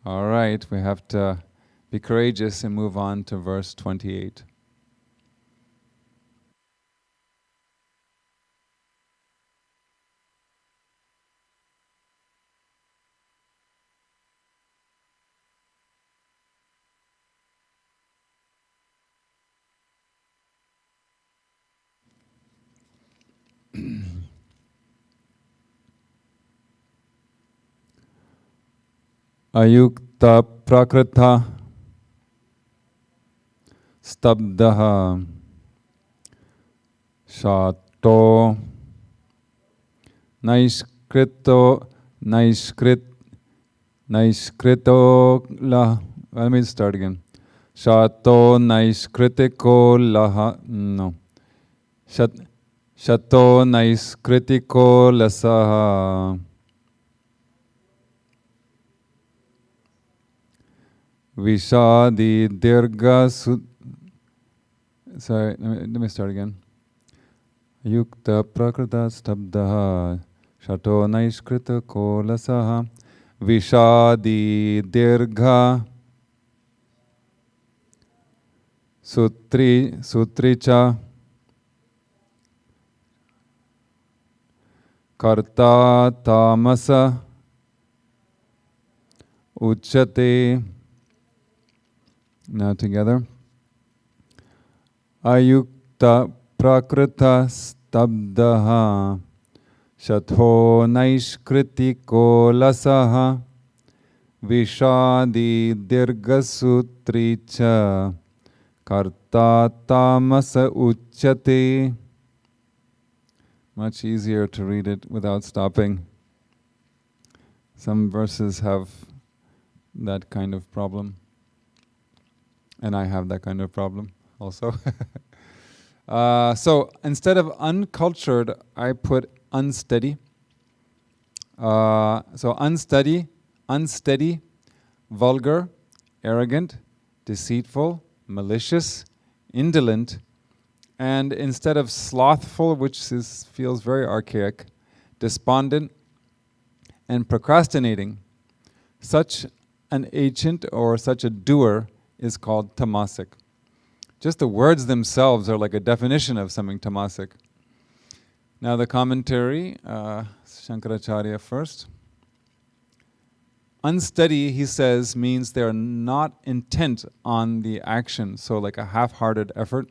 All right, we have to be courageous and move on to verse 28. Ayukta prakrita stabdaha shato naishkrito la. Let me start again. Shato naiskritiko laha. No. Shato naiskritiko lasaha. Vishadi dirga sorry, let me start again. Yukta prakrita stabdaha shato naiskrita kolasaha vishadi dirgha sutricha karta tamasa uchate. Now together. Ayukta prakrita stabdaha shatho naishkritiko lasaha vishadi dirgasutricha karta tamasa uchate. Much easier to read it without stopping. Some verses have that kind of problem. And I have that kind of problem also. So instead of uncultured, I put unsteady. So unsteady, vulgar, arrogant, deceitful, malicious, indolent, and instead of slothful, which feels very archaic, despondent, and procrastinating, such an agent or such a doer is called tamasic. Just the words themselves are like a definition of something tamasic. Now the commentary, Shankaracharya first. Unsteady, he says, means they're not intent on the action, so like a half-hearted effort.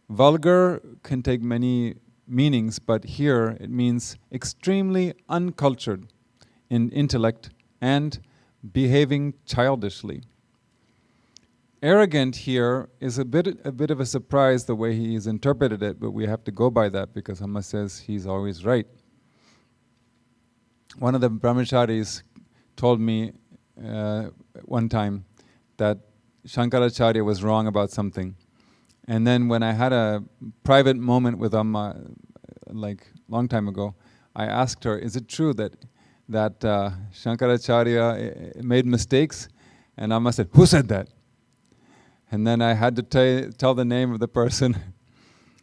Vulgar can take many meanings, but here it means extremely uncultured in intellect and behaving childishly. Arrogant here is a bit of a surprise the way he's interpreted it, but we have to go by that because Amma says he's always right. One of the brahmacharis told me one time that Shankaracharya was wrong about something. And then when I had a private moment with Amma, like long time ago, I asked her, is it true that Shankaracharya made mistakes? And Amma said, who said that? And then I had to tell the name of the person.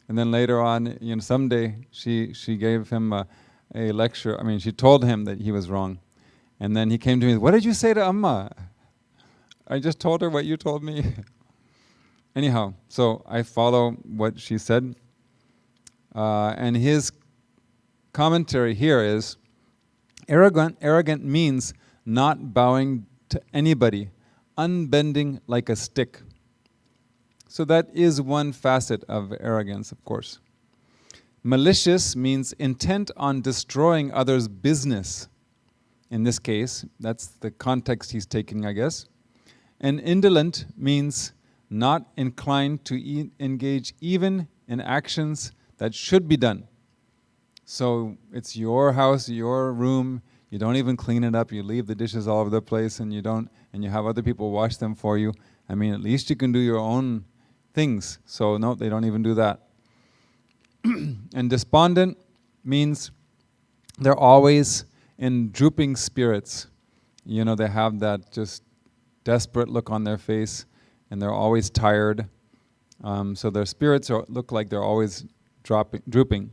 And then later on, someday she gave him a lecture. I mean, she told him that he was wrong. And then he came to me, what did you say to Amma? I just told her what you told me. Anyhow, so I follow what she said. And his commentary here is, arrogant means not bowing to anybody, unbending like a stick. So that is one facet of arrogance, of course. Malicious means intent on destroying others' business. In this case, that's the context he's taking, I guess. And indolent means not inclined to engage even in actions that should be done. So it's your house, your room, you don't even clean it up, you leave the dishes all over the place and you have other people wash them for you. I mean, at least you can do your own things. So no, they don't even do that. And despondent means they're always in drooping spirits. You know, they have that just desperate look on their face and they're always tired. So their spirits look like they're always drooping.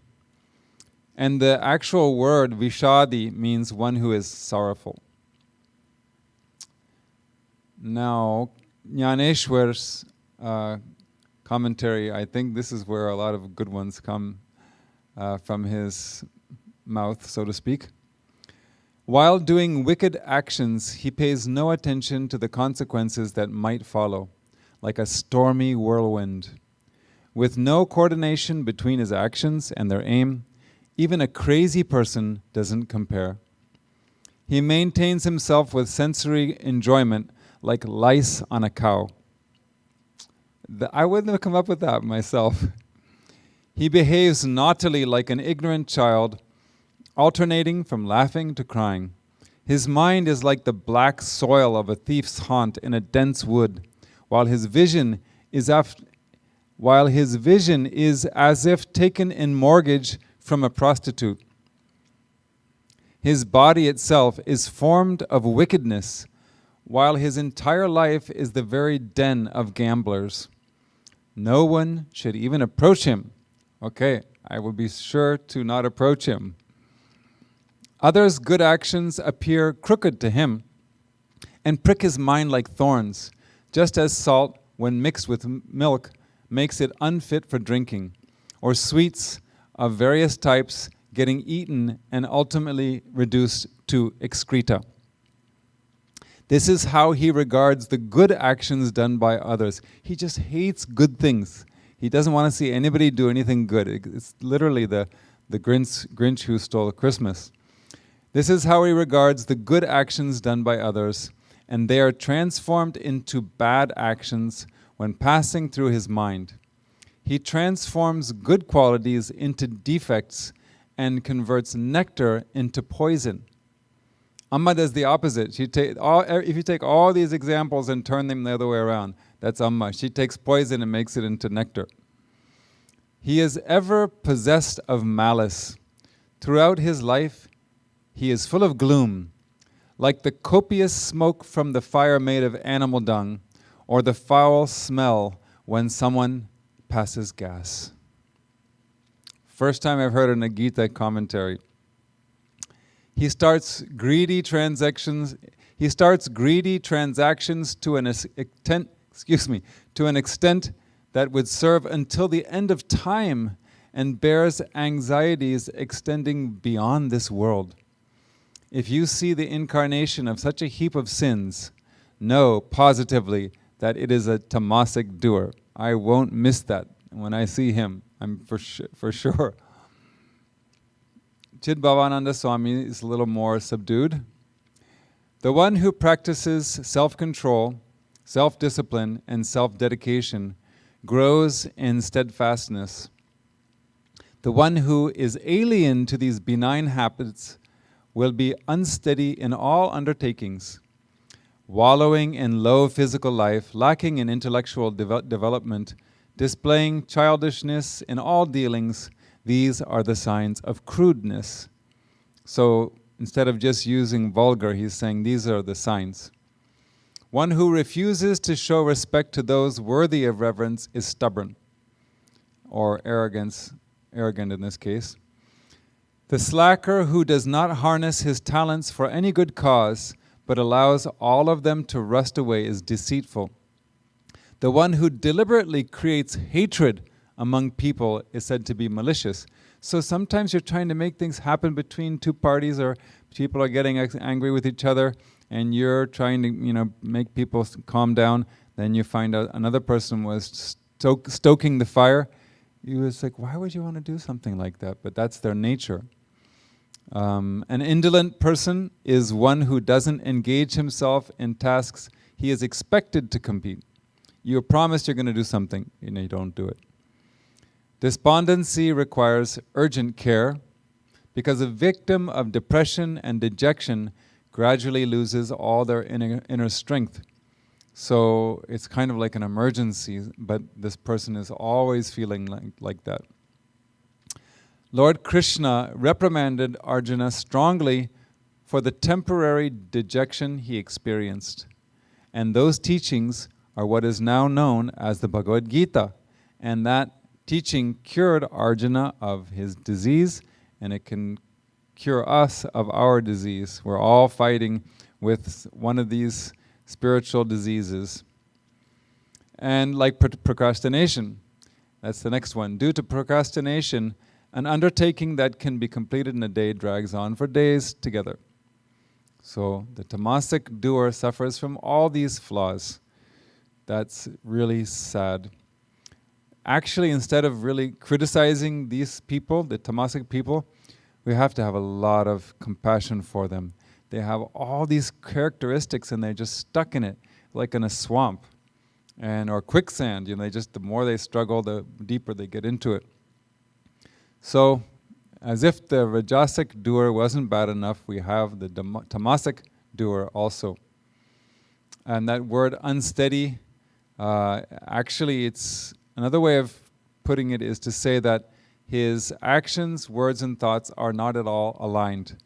And the actual word vishadi means one who is sorrowful. Now, Jnaneshwar's commentary, I think this is where a lot of good ones come from his mouth, so to speak. While doing wicked actions, he pays no attention to the consequences that might follow, like a stormy whirlwind. With no coordination between his actions and their aim, even a crazy person doesn't compare. He maintains himself with sensory enjoyment like lice on a cow. I wouldn't have come up with that myself. He behaves naughtily like an ignorant child, alternating from laughing to crying. His mind is like the black soil of a thief's haunt in a dense wood, while his vision is as if taken in mortgage from a prostitute. His body itself is formed of wickedness, while his entire life is the very den of gamblers. No one should even approach him. Okay, I will be sure to not approach him. Others' good actions appear crooked to him and prick his mind like thorns, just as salt, when mixed with milk, makes it unfit for drinking, or sweets of various types getting eaten and ultimately reduced to excreta. This is how he regards the good actions done by others. He just hates good things. He doesn't want to see anybody do anything good. It's literally the Grinch who stole Christmas. This is how he regards the good actions done by others, and they are transformed into bad actions when passing through his mind. He transforms good qualities into defects and converts nectar into poison. Amma does the opposite. If you take all these examples and turn them the other way around, that's Amma. She takes poison and makes it into nectar. He is ever possessed of malice. Throughout his life, he is full of gloom, like the copious smoke from the fire made of animal dung, or the foul smell when someone passes gas. First time I've heard in a Gita commentary. He starts greedy transactions to an extent that would serve until the end of time and bears anxieties extending beyond this world. If you see the incarnation of such a heap of sins, know positively that it is a tamasic doer. I won't miss that when I see him, I'm for sure. Chidbhavananda Swami is a little more subdued. The one who practices self-control, self-discipline, and self-dedication grows in steadfastness. The one who is alien to these benign habits will be unsteady in all undertakings, wallowing in low physical life, lacking in intellectual development, displaying childishness in all dealings. These are the signs of crudeness. So instead of just using vulgar, he's saying these are the signs. One who refuses to show respect to those worthy of reverence is stubborn, or arrogant in this case. The slacker who does not harness his talents for any good cause, but allows all of them to rust away, is deceitful. The one who deliberately creates hatred among people is said to be malicious. So sometimes you're trying to make things happen between two parties, or people are getting angry with each other, and you're trying to, make people calm down. Then you find out another person was stoking the fire. You was like, why would you want to do something like that? But that's their nature. An indolent person is one who doesn't engage himself in tasks he is expected to complete. You're promised you're going to do something, you don't do it. Despondency requires urgent care because a victim of depression and dejection gradually loses all their inner strength. So it's kind of like an emergency, but this person is always feeling like that. Lord Krishna reprimanded Arjuna strongly for the temporary dejection he experienced. And those teachings are what is now known as the Bhagavad Gita. And that teaching cured Arjuna of his disease, and it can cure us of our disease. We're all fighting with one of these spiritual diseases. And like procrastination, that's the next one. Due to procrastination, an undertaking that can be completed in a day drags on for days together. So the tamasic doer suffers from all these flaws. That's really sad. Actually, instead of really criticizing these people, the tamasic people, we have to have a lot of compassion for them. They have all these characteristics and they're just stuck in it, like in a swamp or quicksand. The more they struggle, the deeper they get into it. So, as if the rajasic doer wasn't bad enough, we have the tamasic doer also. And that word unsteady, actually it's another way of putting it is to say that his actions, words, and thoughts are not at all aligned.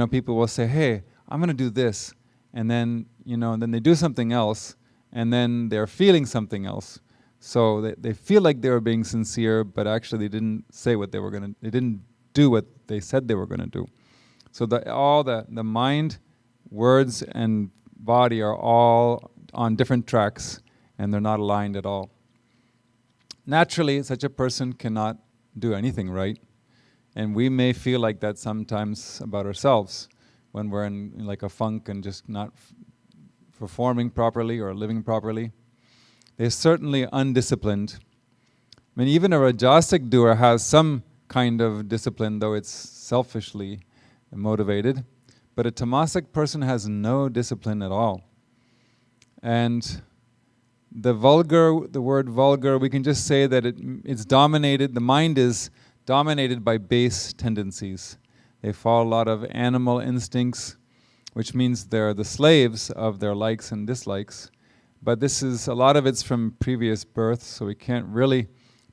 People will say, hey, I'm going to do this. And then, then they do something else, and then they're feeling something else. So they feel like they were being sincere, but actually they didn't say what they were going to, they didn't do what they said they were going to do. So all the mind, words, and body are all on different tracks, and they're not aligned at all. Naturally, such a person cannot do anything right. And we may feel like that sometimes about ourselves when we're in like a funk and just not performing properly or living properly. They're certainly undisciplined. I mean, even a rajasic doer has some kind of discipline, though it's selfishly motivated. But a tamasic person has no discipline at all. And the word vulgar, we can just say that it's dominated, the mind is dominated by base tendencies. They follow a lot of animal instincts, which means they're the slaves of their likes and dislikes. But a lot of it's from previous births, so we can't really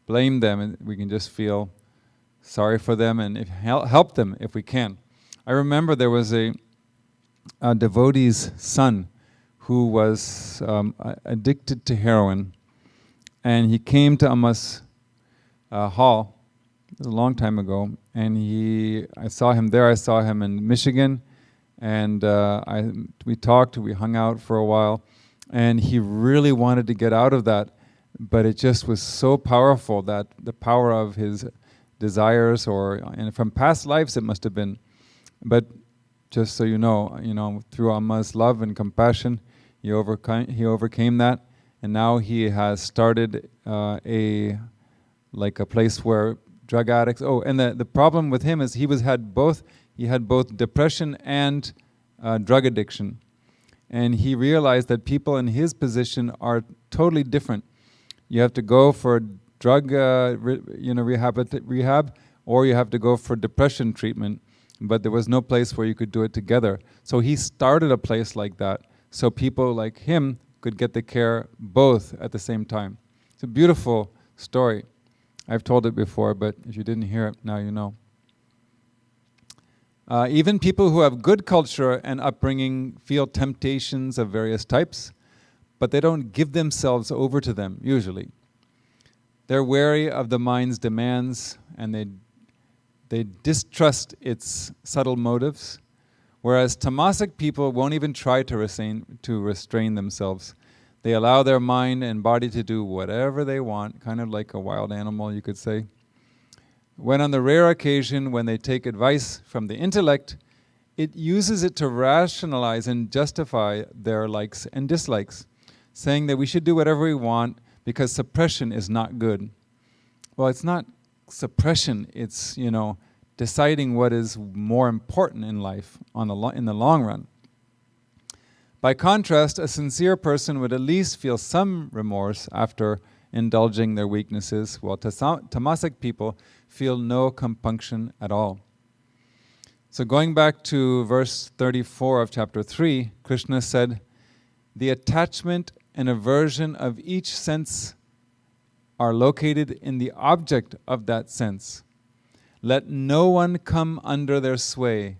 blame them, and we can just feel sorry for them and help them if we can. I remember there was a devotee's son who was addicted to heroin, and he came to Amma's hall. It was a long time ago, and I saw him there. I saw him in Michigan, and we talked. We hung out for a while. And he really wanted to get out of that, but it just was so powerful, that the power of his desires, and from past lives it must have been. But just so you know, through Amma's love and compassion, he overcame that, and now he has started a place where drug addicts. Oh, and the problem with him is he had both depression and drug addiction. And he realized that people in his position are totally different. You have to go for drug rehab, or you have to go for depression treatment. But there was no place where you could do it together. So he started a place like that, so people like him could get the care both at the same time. It's a beautiful story. I've told it before, but if you didn't hear it, now you know. Even people who have good culture and upbringing feel temptations of various types, but they don't give themselves over to them, usually. They're wary of the mind's demands, and they distrust its subtle motives, whereas tamasic people won't even try to restrain themselves. They allow their mind and body to do whatever they want, kind of like a wild animal, you could say. When on the rare occasion when they take advice from the intellect, it uses it to rationalize and justify their likes and dislikes, saying that we should do whatever we want because suppression is not good. Well, it's not suppression, it's, deciding what is more important in life in the long run. By contrast, a sincere person would at least feel some remorse after indulging their weaknesses, while tamasic people feel no compunction at all. So going back to verse 34 of chapter 3, Krishna said, "The attachment and aversion of each sense are located in the object of that sense. Let no one come under their sway,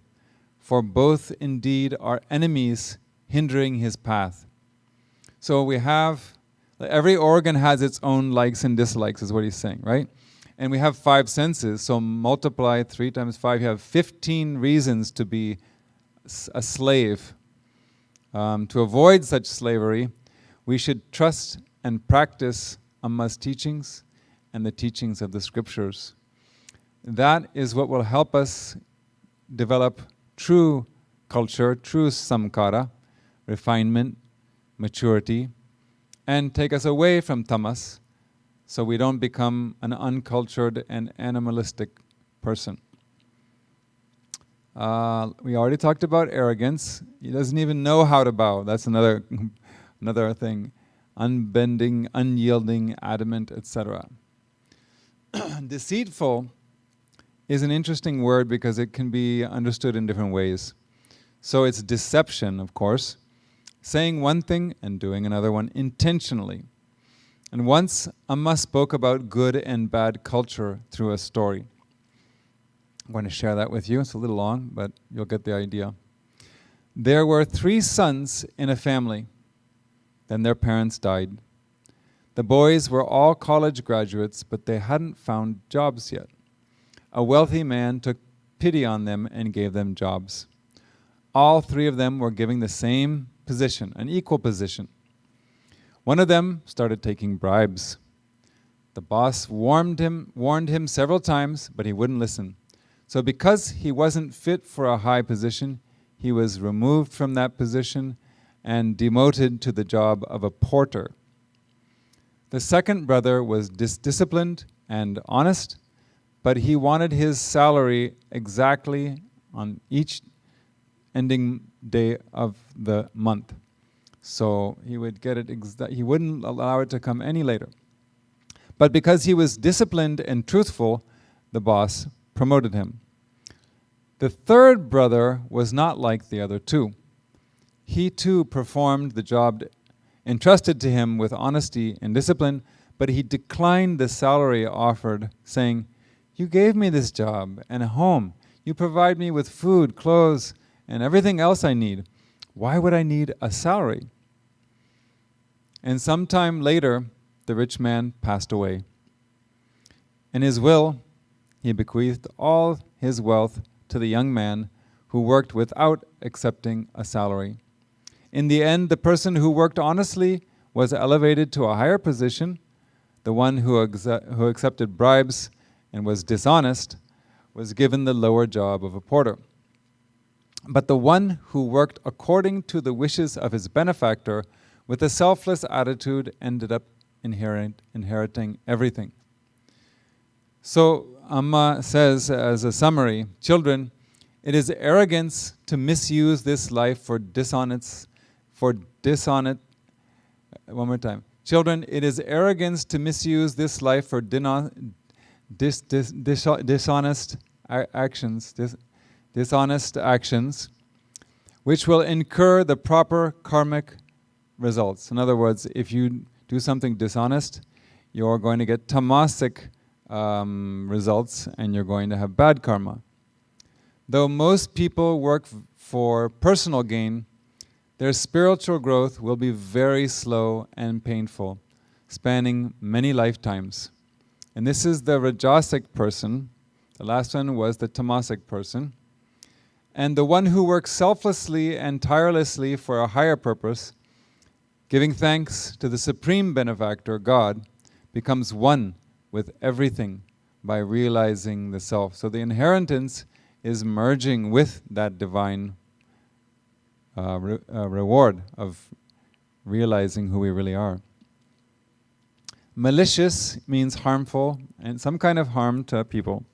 for both indeed are enemies hindering his path." So we have, every organ has its own likes and dislikes, is what he's saying, right? And we have 5 senses, so multiply 3 times 5, you have 15 reasons to be a slave. To avoid such slavery, we should trust and practice Amma's teachings and the teachings of the scriptures. That is what will help us develop true culture, true samkara, refinement, maturity, and take us away from tamas, so we don't become an uncultured and animalistic person. We already talked about arrogance. He doesn't even know how to bow. That's another thing. Unbending, unyielding, adamant, etc. Deceitful is an interesting word because it can be understood in different ways. So it's deception, of course, saying one thing and doing another one intentionally. And once Amma spoke about good and bad culture through a story. I'm going to share that with you. It's a little long, but you'll get the idea. There were 3 sons in a family. Then their parents died. The boys were all college graduates, but they hadn't found jobs yet. A wealthy man took pity on them and gave them jobs. All 3 of them were given the same position, an equal position. One of them started taking bribes. The boss warned him several times, but he wouldn't listen. So because he wasn't fit for a high position, he was removed from that position and demoted to the job of a porter. The second brother was disciplined and honest, but he wanted his salary exactly on each ending day of the month. So he would get it, he wouldn't allow it to come any later. But because he was disciplined and truthful, the boss promoted him. The third brother was not like the other 2. He too performed the job entrusted to him with honesty and discipline, but he declined the salary offered, saying, "You gave me this job and a home. You provide me with food, clothes, and everything else I need. Why would I need a salary?" And sometime later, the rich man passed away. In his will, he bequeathed all his wealth to the young man who worked without accepting a salary. In the end, the person who worked honestly was elevated to a higher position. The one who accepted bribes and was dishonest was given the lower job of a porter. But the one who worked according to the wishes of his benefactor with a selfless attitude ended up inheriting everything. So Amma says as a summary, children, it is arrogance to misuse this life for dishonest. One more time. Children, it is arrogance to misuse this life for dishonest actions, which will incur the proper karmic results. In other words, if you do something dishonest, you're going to get tamasic results and you're going to have bad karma. Though most people work for personal gain, their spiritual growth will be very slow and painful, spanning many lifetimes. And this is the rajasic person. The last one was the tamasic person. And the one who works selflessly and tirelessly for a higher purpose, giving thanks to the supreme benefactor, God, becomes one with everything by realizing the self. So the inheritance is merging with that divine reward of realizing who we really are. Malicious means harmful and some kind of harm to people.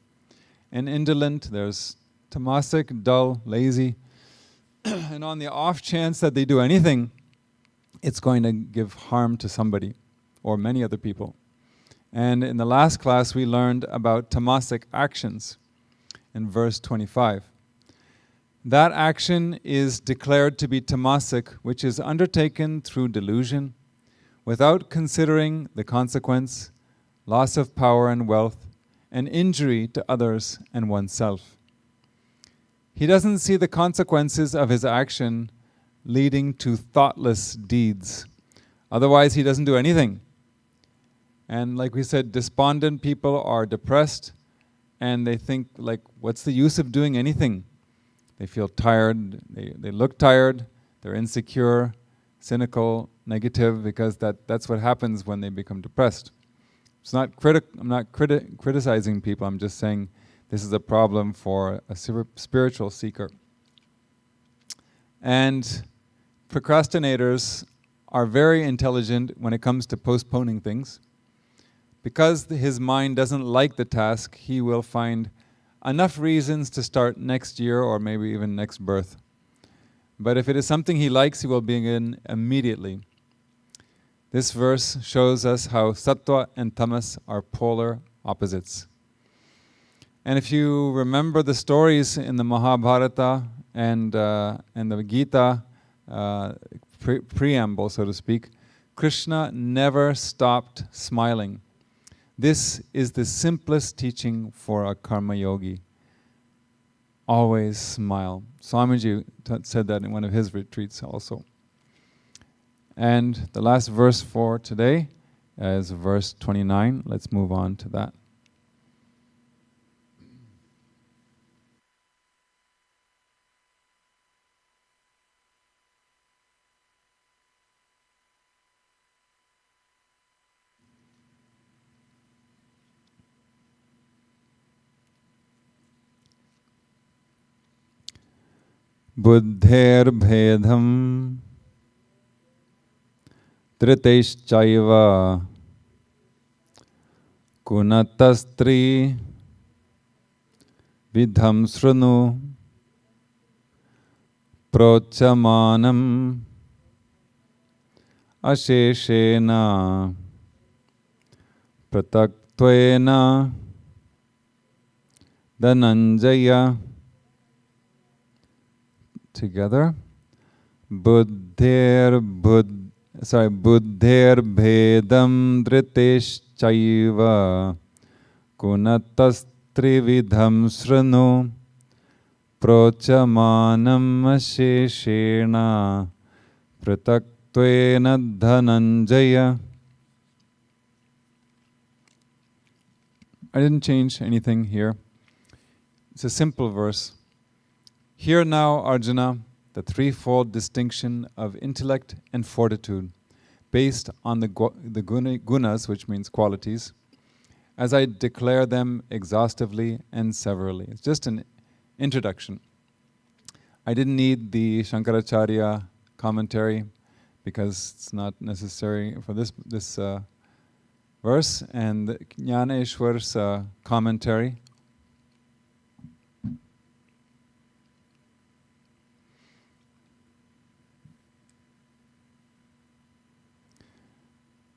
and indolent. There's tamasic, dull, lazy. And on the off chance that they do anything, it's going to give harm to somebody or many other people. And in the last class, we learned about tamasic actions in verse 25. That action is declared to be tamasic, which is undertaken through delusion, without considering the consequence, loss of power and wealth, and injury to others and oneself. He doesn't see the consequences of his action leading to thoughtless deeds. Otherwise, he doesn't do anything. And like we said, despondent people are depressed, and they think, like, what's the use of doing anything? They feel tired, they look tired, they're insecure, cynical, negative, because that's what happens when they become depressed. It's not I'm not criticizing people, I'm just saying this is a problem for a spiritual seeker. And procrastinators are very intelligent when it comes to postponing things. Because his mind doesn't like the task, he will find enough reasons to start next year or maybe even next birth. But if it is something he likes, he will begin immediately. This verse shows us how sattva and tamas are polar opposites. And if you remember the stories in the Mahabharata and the Gita preamble, so to speak, Krishna never stopped smiling. This is the simplest teaching for a karma yogi. Always smile. Swamiji said that in one of his retreats also. And the last verse for today is verse 29. Let's move on to that. Buddher bhedham Triteshchaiva Kunatastri Vidham Srunu Prochamanam Asheshena Prataktvena Dhananjaya. Together. Buddher bhedam driteshchaiva kunatastrividham sranu prochamanam asheshena prataktvena dhananjaya. I didn't change anything here. It's a simple verse. Hear now, Arjuna, the threefold distinction of intellect and fortitude, based on the gunas, which means qualities, as I declare them exhaustively and severally. It's just an introduction. I didn't need the Shankaracharya commentary because it's not necessary for this verse, and Jnaneshwar's commentary.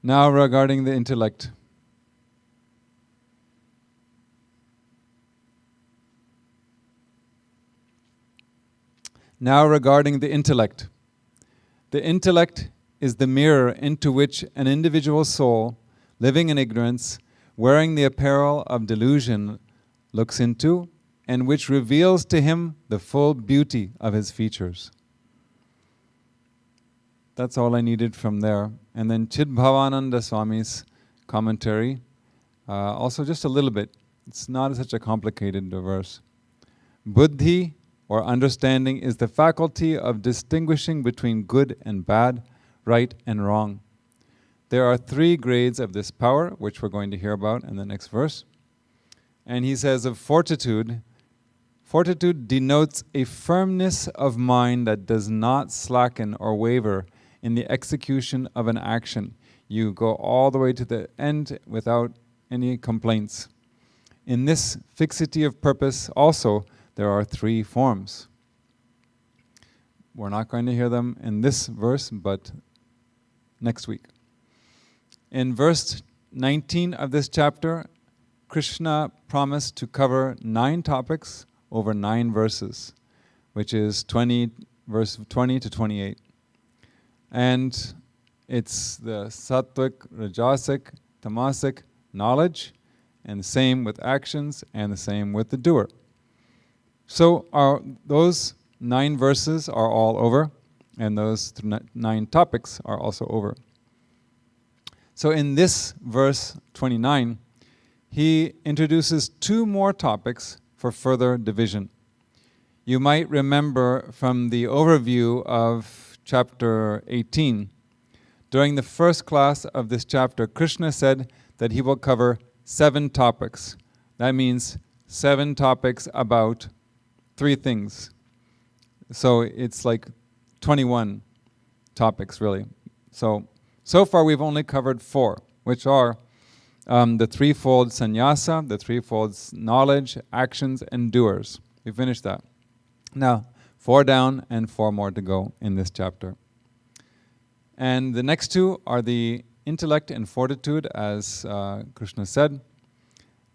Now regarding the intellect. Now regarding the intellect. The intellect is the mirror into which an individual soul, living in ignorance, wearing the apparel of delusion, looks into, and which reveals to him the full beauty of his features. That's all I needed from there. And then Chidbhavananda Swami's commentary, also just a little bit. It's not such a complicated verse. Buddhi, or understanding, is the faculty of distinguishing between good and bad, right and wrong. There are 3 grades of this power, which we're going to hear about in the next verse. And he says of fortitude, fortitude denotes a firmness of mind that does not slacken or waver in the execution of an action. You go all the way to the end without any complaints. in this fixity of purpose also there are three forms. We're not going to hear them in this verse, but next week. In verse 19 of this chapter, Krishna promised to cover 9 topics over 9 verses, which is verse 20 to 28. And it's the sattvic, rajasic, tamasic knowledge, and the same with actions, and the same with the doer. So those 9 verses are all over, and those 9 topics are also over. So in this verse 29, he introduces 2 more topics for further division. You might remember from the overview of chapter 18, during the first class of this chapter, Krishna said that he will cover 7 topics. That means 7 topics about 3 things. So it's like 21 topics, really. So far we've only covered 4, which are the threefold sannyasa, the threefold knowledge, actions, and doers. We finished that. Now, 4 down and 4 more to go in this chapter. And the next 2 are the intellect and fortitude, as Krishna said.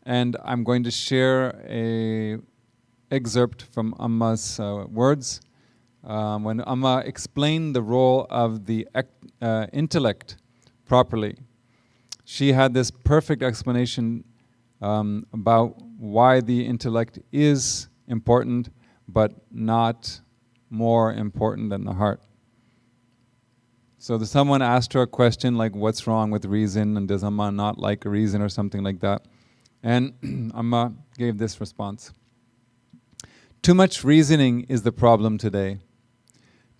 And I'm going to share an excerpt from Amma's words. When Amma explained the role of the intellect properly, she had this perfect explanation about why the intellect is important, but not more important than the heart. So someone asked her a question like, what's wrong with reason, and does Amma not like reason, or something like that? And Amma gave this response. Too much reasoning is the problem today.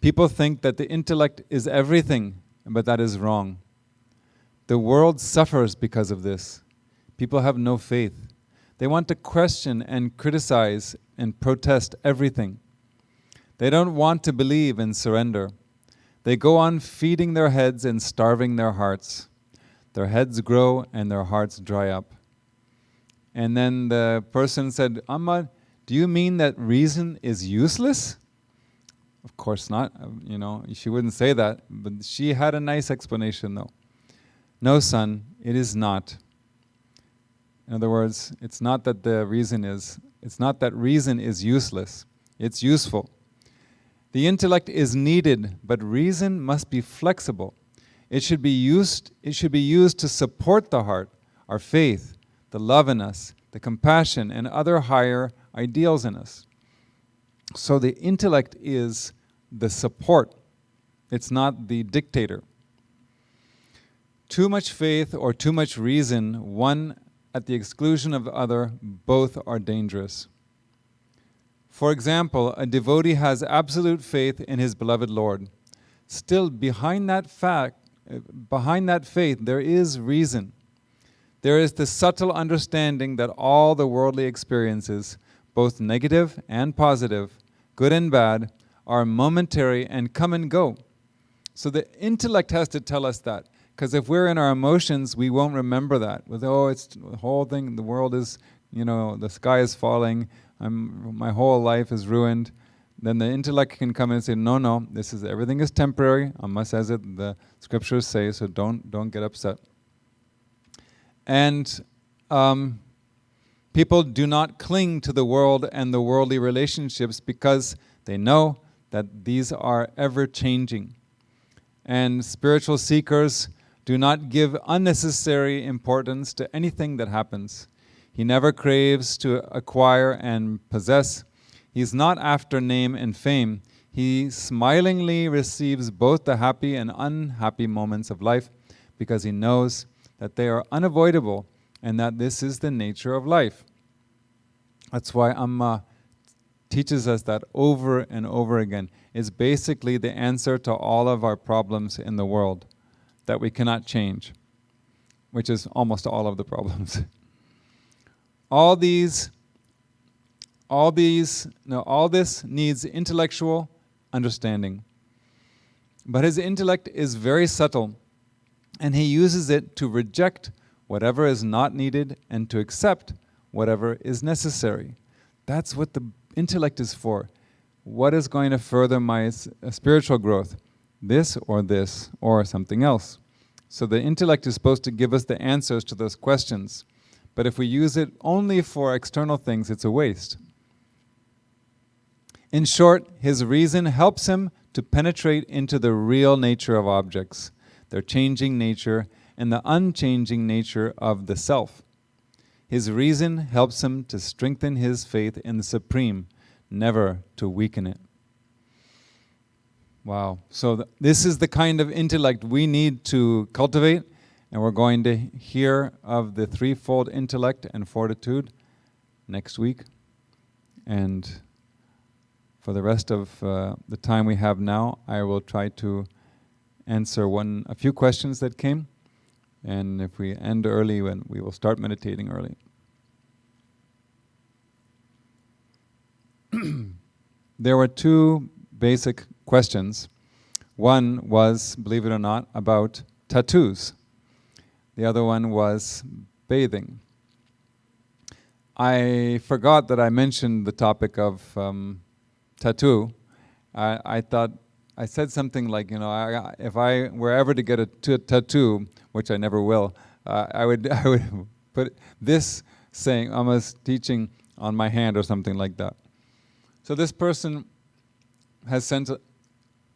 People think that the intellect is everything, but that is wrong. The world suffers because of this. People have no faith. They want to question and criticize and protest everything. They don't want to believe and surrender. They go on feeding their heads and starving their hearts. Their heads grow and their hearts dry up. And then the person said, Amma, do you mean that reason is useless? Of course not. She wouldn't say that, but she had a nice explanation though. No, son, it is not. In other words, it's not that reason is useless. It's useful. The intellect is needed, but reason must be flexible. It should be used to support the heart, our faith, the love in us, the compassion, and other higher ideals in us. So the intellect is the support. It's not the dictator. Too much faith or too much reason, one at the exclusion of the other, both are dangerous. For example, a devotee has absolute faith in his beloved Lord. Still, behind that faith, there is reason. There is the subtle understanding that all the worldly experiences, both negative and positive, good and bad, are momentary and come and go. So the intellect has to tell us that. Because if we're in our emotions, we won't remember that. It's the whole thing, the world is, the sky is falling, my whole life is ruined. Then the intellect can come in and say, no, everything is temporary. Amma says it, the scriptures say, so don't get upset. And people do not cling to the world and the worldly relationships because they know that these are ever-changing. And spiritual seekers do not give unnecessary importance to anything that happens. He never craves to acquire and possess. He's not after name and fame. He smilingly receives both the happy and unhappy moments of life because he knows that they are unavoidable and that this is the nature of life. That's why Amma teaches us that over and over again. It's basically the answer to all of our problems in the world that we cannot change, which is almost all of the problems. All this needs intellectual understanding. But his intellect is very subtle, and he uses it to reject whatever is not needed and to accept whatever is necessary. That's what the intellect is for. What is going to further my spiritual growth? This or something else. So the intellect is supposed to give us the answers to those questions. But if we use it only for external things, it's a waste. In short, his reason helps him to penetrate into the real nature of objects, their changing nature, and the unchanging nature of the self. His reason helps him to strengthen his faith in the Supreme, never to weaken it. Wow. So this is the kind of intellect we need to cultivate, and we're going to hear of the threefold intellect and fortitude next week. And for the rest of the time we have now, I will try to answer a few questions that came. And if we end early, we will start meditating early. There were two basic questions. One was, believe it or not, about tattoos. The other one was bathing. I forgot that I mentioned the topic of tattoo. I thought I said something like, if I were ever to get a tattoo, which I never will, I would put this saying, Amma's teaching on my hand or something like that. So this person has sent a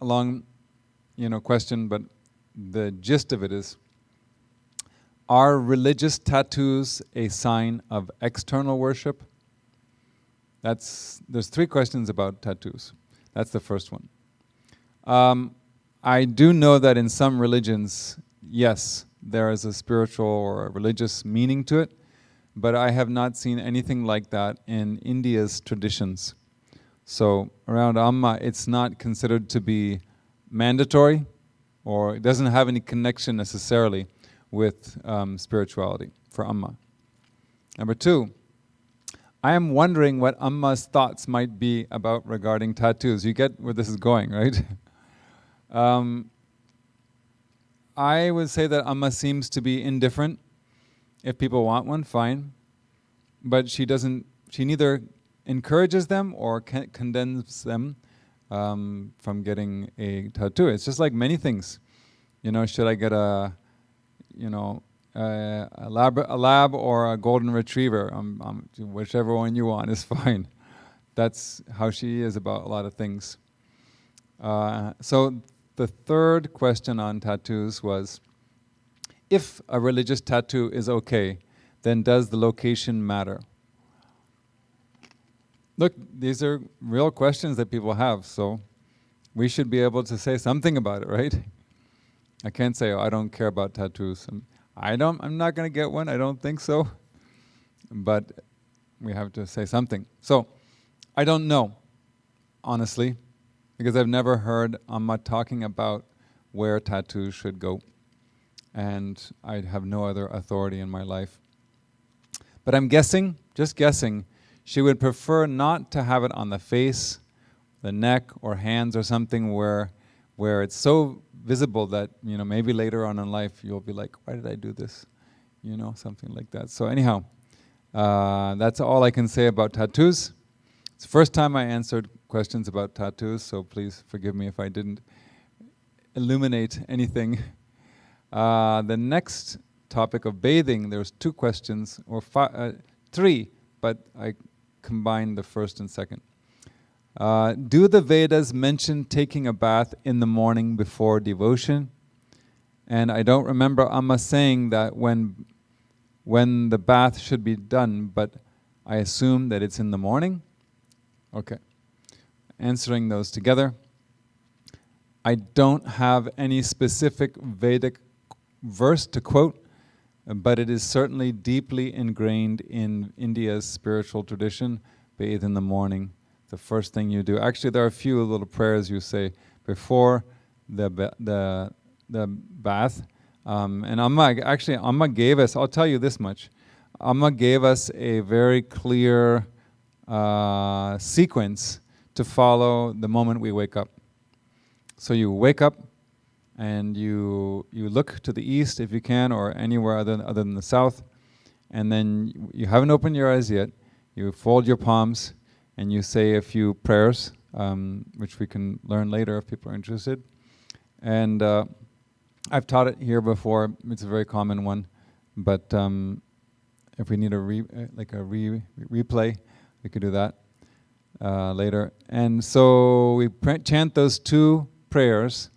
long, question, but the gist of it is, are religious tattoos a sign of external worship? There's three questions about tattoos. That's the first one. I do know that in some religions, yes, there is a spiritual or a religious meaning to it, but I have not seen anything like that in India's traditions. So around Amma, it's not considered to be mandatory, or it doesn't have any connection necessarily with spirituality for Amma. Number two, I am wondering what Amma's thoughts might be regarding tattoos. You get where this is going, right? I would say that Amma seems to be indifferent. If people want one, fine. But she neither encourages them or condemns them from getting a tattoo. It's just like many things. Should I get a lab or a golden retriever? Whichever one you want is fine. That's how she is about a lot of things. So the third question on tattoos was, if a religious tattoo is okay, then does the location matter? Look, these are real questions that people have, so we should be able to say something about it, right? I can't say, I don't care about tattoos. I'm not going to get one, I don't think so. But we have to say something. So, I don't know, honestly, because I've never heard Amma talking about where tattoos should go. And I have no other authority in my life. But I'm guessing, just guessing, she would prefer not to have it on the face, the neck, or hands or something where it's so visible that, maybe later on in life you'll be like, why did I do this? Something like that. So anyhow, that's all I can say about tattoos. It's the first time I answered questions about tattoos, so please forgive me if I didn't illuminate anything. The next topic of bathing, there's two questions, or three, but I combined the first and second. Do the Vedas mention taking a bath in the morning before devotion? And I don't remember Amma saying that when the bath should be done, but I assume that it's in the morning. Okay. Answering those together. I don't have any specific Vedic verse to quote, but it is certainly deeply ingrained in India's spiritual tradition. Bathe in the morning, the first thing you do. Actually, there are a few little prayers you say before the bath. And Amma gave us, I'll tell you this much, Amma gave us a very clear sequence to follow the moment we wake up. So you wake up, and you look to the east if you can, or anywhere other than the south, and then you haven't opened your eyes yet. You fold your palms, and you say a few prayers, which we can learn later if people are interested. And I've taught it here before. It's a very common one, but if we need a replay, we could do that later. And so we chant those two prayers,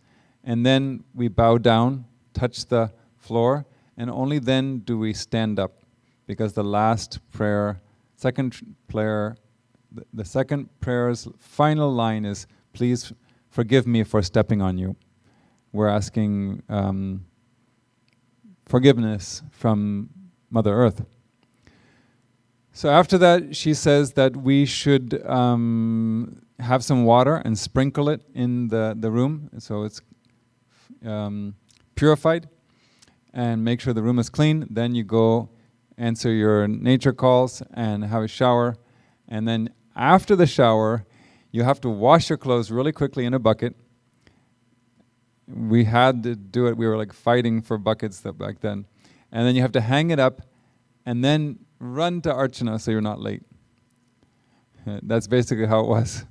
and then we bow down, touch the floor, and only then do we stand up, because the last prayer, the second prayer's final line is, "Please forgive me for stepping on you." We're asking forgiveness from Mother Earth. So after that, she says that we should have some water and sprinkle it in the room, so it's purified, and make sure the room is clean. Then you go answer your nature calls and have a shower. And then after the shower, you have to wash your clothes really quickly in a bucket. We had to do it. We were like fighting for buckets back then. And then you have to hang it up and then run to Archana so you're not late. That's basically how it was.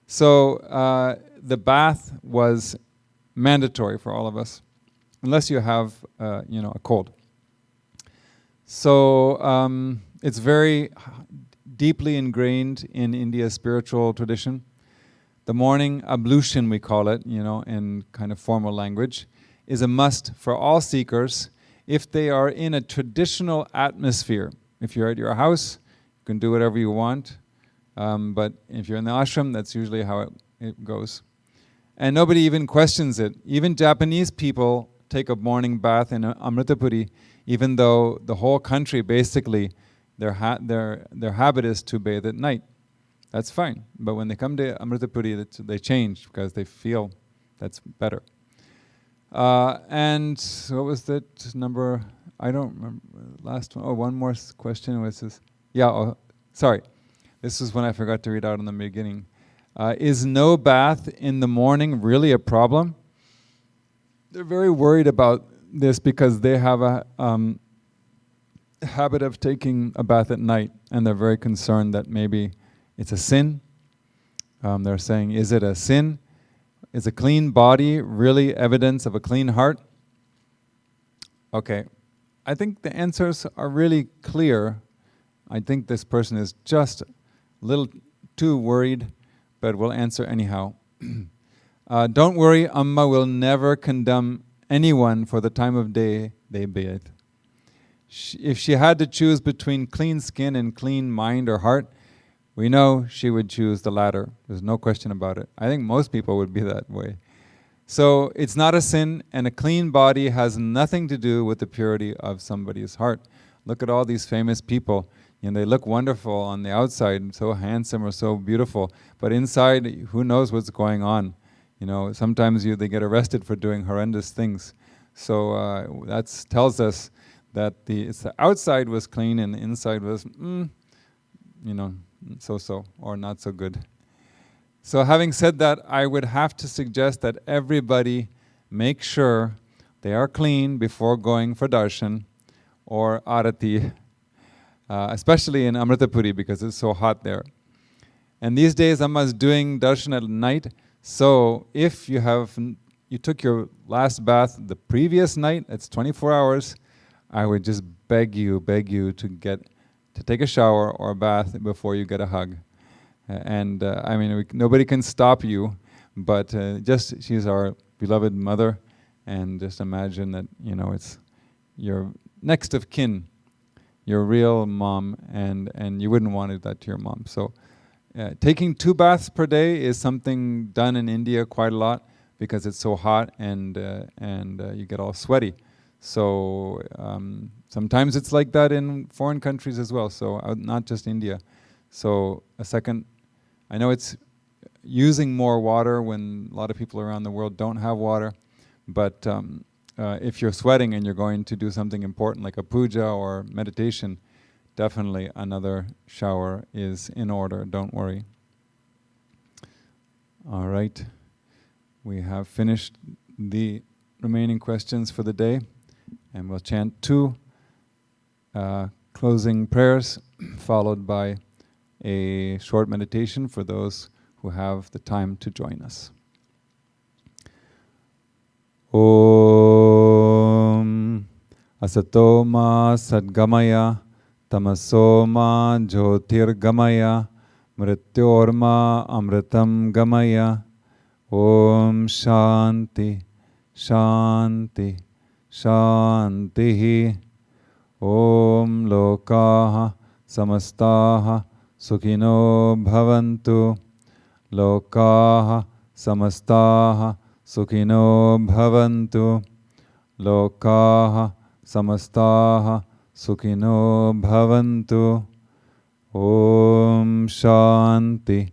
So the bath was mandatory for all of us, unless you have a cold. So it's very deeply ingrained in India's spiritual tradition. The morning ablution, we call it, in kind of formal language, is a must for all seekers if they are in a traditional atmosphere. If you're at your house, you can do whatever you want. But if you're in the ashram, that's usually how it goes. And nobody even questions it. Even Japanese people take a morning bath in Amritapuri, even though the whole country, basically, their habit is to bathe at night. That's fine. But when they come to Amritapuri, they change because they feel that's better. And what was that number? I don't remember. Last one. Oh, one more question was this. Yeah, sorry. This is one I forgot to read out in the beginning. Is no bath in the morning really a problem? They're very worried about this because they have a habit of taking a bath at night, and they're very concerned that maybe it's a sin. They're saying, is it a sin? Is a clean body really evidence of a clean heart? Okay, I think the answers are really clear. I think this person is just a little too worried, but we'll answer anyhow. Don't worry, Amma will never condemn anyone for the time of day they bathe. If she had to choose between clean skin and clean mind or heart, we know she would choose the latter. There's no question about it. I think most people would be that way. So it's not a sin, and a clean body has nothing to do with the purity of somebody's heart. Look at all these famous people. They look wonderful on the outside, so handsome or so beautiful, but inside, who knows what's going on? Sometimes they get arrested for doing horrendous things. So that tells us that the outside was clean and the inside was, so-so or not so good. So having said that, I would have to suggest that everybody make sure they are clean before going for darshan or arati, especially in Amritapuri because it's so hot there. And these days Amma is doing darshan at night, so if you took your last bath the previous night, it's 24 hours, I would just beg you to take a shower or a bath before you get a hug. And nobody can stop you, but she's our beloved mother, and just imagine that, it's your next of kin, your real mom, and you wouldn't want that to your mom. So taking 2 baths per day is something done in India quite a lot because it's so hot and you get all sweaty. So sometimes it's like that in foreign countries as well, so not just India. So I know it's using more water when a lot of people around the world don't have water, but if you're sweating and you're going to do something important like a puja or meditation, definitely another shower is in order, don't worry. All right, we have finished the remaining questions for the day, and we'll chant 2 closing prayers followed by a short meditation for those who have the time to join us. Om Asato Ma Sadgamaya Tamaso Ma Jyotirgamaya Mrityorma Amritam Gamaya. Om Shanti Shanti Shanti. Om Lokaha Samastaha Sukhino Bhavantu. Lokaha Samastaha Sukhino Bhavantu. Lokaha Samastaha Sukhino Bhavantu. Om Shanti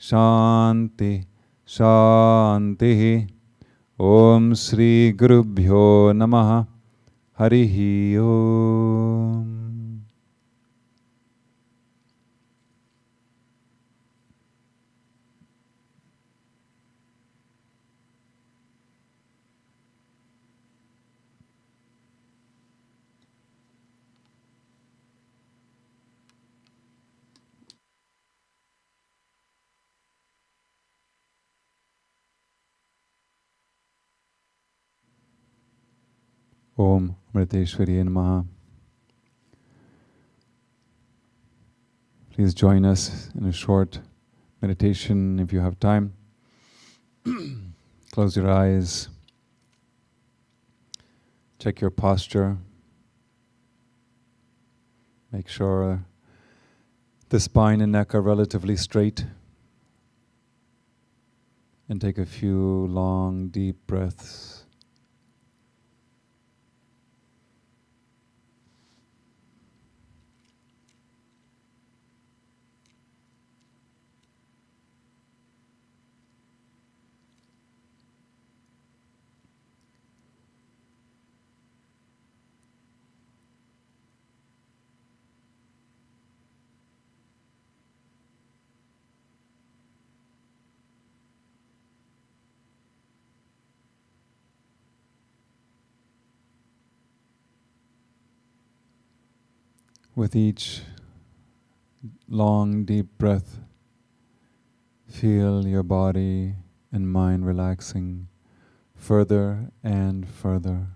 Shanti Shanti. Om Sri Gurubhyo Namaha. Harihi Om. Om Amriteshwari Namaha. Please join us in a short meditation if you have time. Close your eyes. Check your posture. Make sure the spine and neck are relatively straight. And take a few long, deep breaths. With each long, deep breath, feel your body and mind relaxing further and further.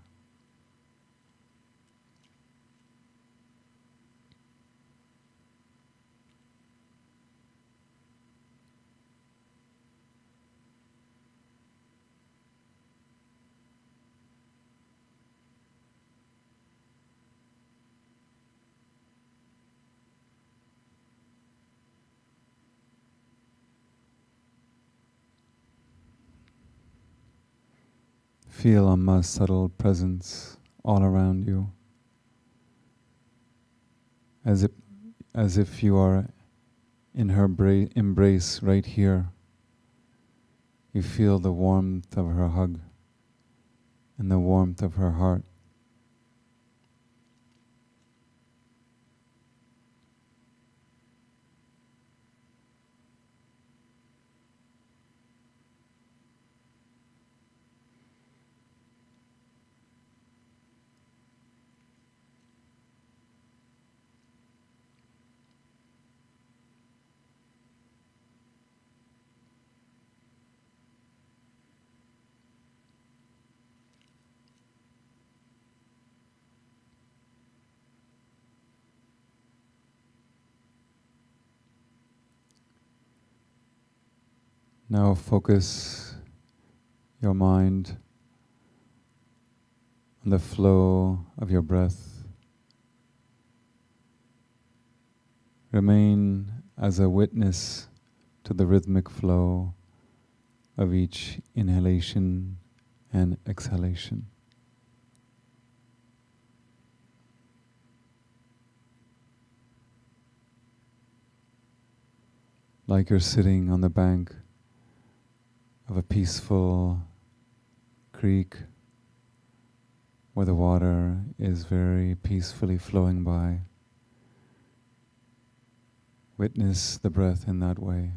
Feel Amma's subtle presence all around you, as if you are in her embrace right here. You feel the warmth of her hug and the warmth of her heart. Now focus your mind on the flow of your breath. Remain as a witness to the rhythmic flow of each inhalation and exhalation. Like you're sitting on the bank of a peaceful creek where the water is very peacefully flowing by. Witness the breath in that way.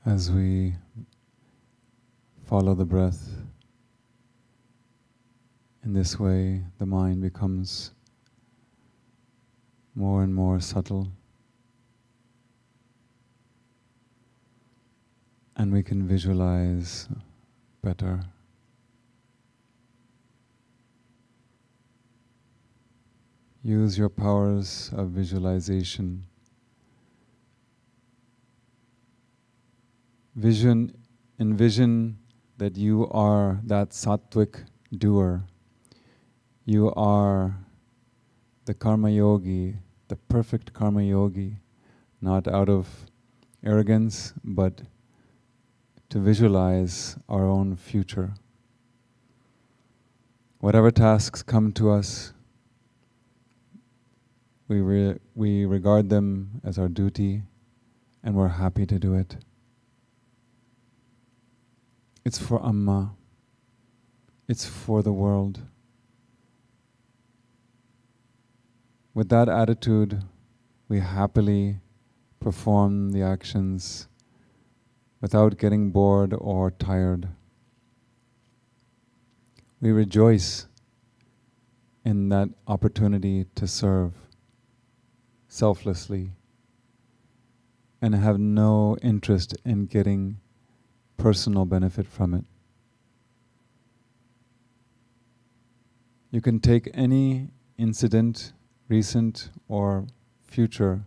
as we follow the breath. In this way, the mind becomes more and more subtle, and we can visualize better. Use your powers of visualization. Envision that you are that sattvic doer. You are the karma yogi, the perfect karma yogi, not out of arrogance, but to visualize our own future. Whatever tasks come to us, we regard them as our duty, and we're happy to do it. It's for Amma. It's for the world. With that attitude, we happily perform the actions without getting bored or tired. We rejoice in that opportunity to serve selflessly and have no interest in getting personal benefit from it. You can take any incident, recent or future,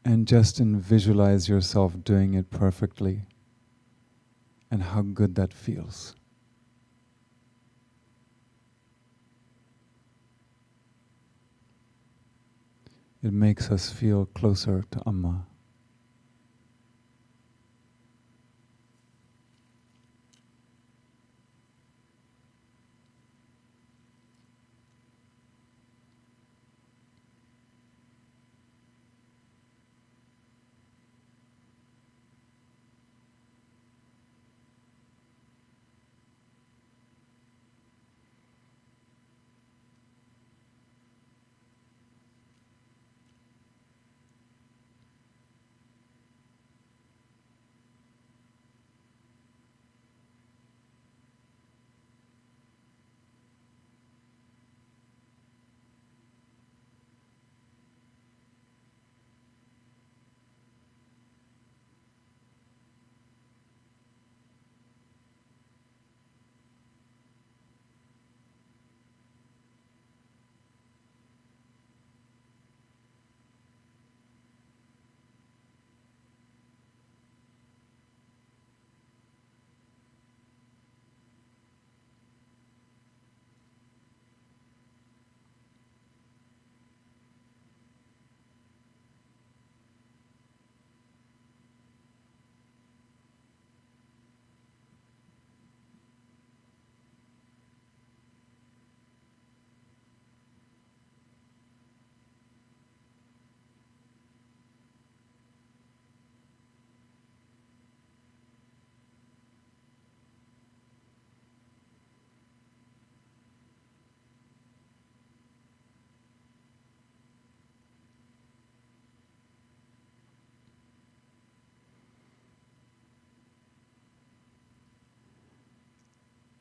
and just visualize yourself doing it perfectly and how good that feels. It makes us feel closer to Amma.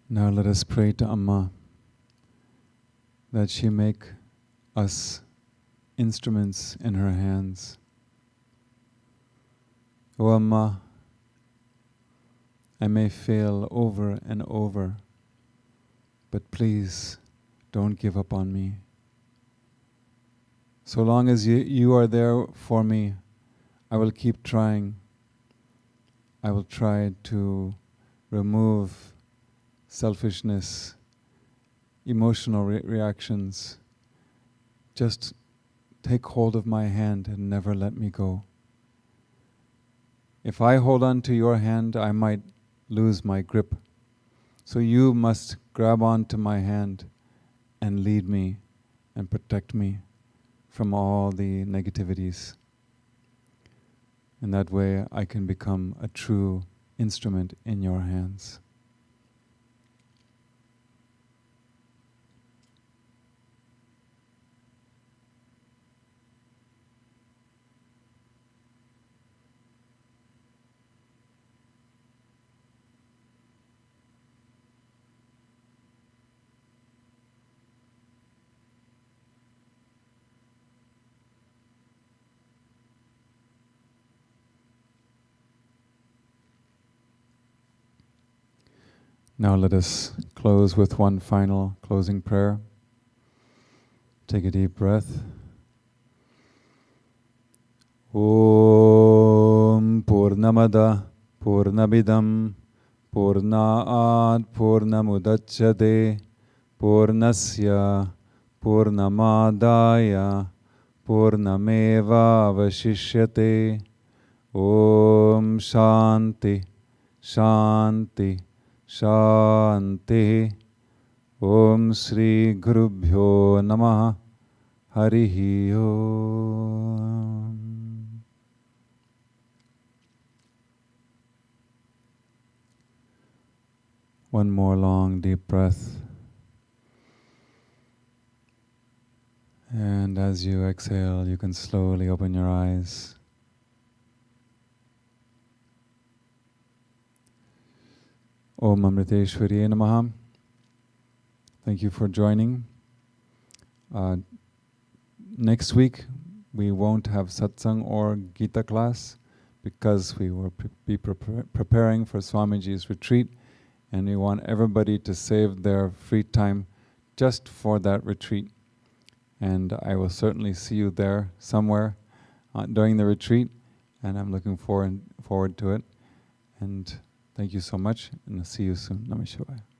Now let us pray to Amma that she make us instruments in her hands. O Amma, I may fail over and over, but please don't give up on me. So long as you are there for me, I will keep trying. I will try to remove selfishness, emotional reactions. Just take hold of my hand and never let me go. If I hold on to your hand, I might lose my grip. So you must grab onto my hand and lead me and protect me from all the negativities. And that way I can become a true instrument in your hands. Now let us close with one final closing prayer. Take a deep breath. Om Purnamada Purnamidam Purnaat Purnamudachyate Purnasya Purnamadaya Purnameva Vashishyate. Om Shanti Shanti Shanti. Om Shri Gurubhyo Namaha. Harihi Om. One more long deep breath. And as you exhale, you can slowly open your eyes. Om Amriteshwariye Namaha. Thank you for joining. Next week, we won't have satsang or Gita class because we will be preparing for Swamiji's retreat, and we want everybody to save their free time just for that retreat. And I will certainly see you there somewhere during the retreat, and I'm looking forward to it. And thank you so much, and I'll see you soon. Namah Shivaya.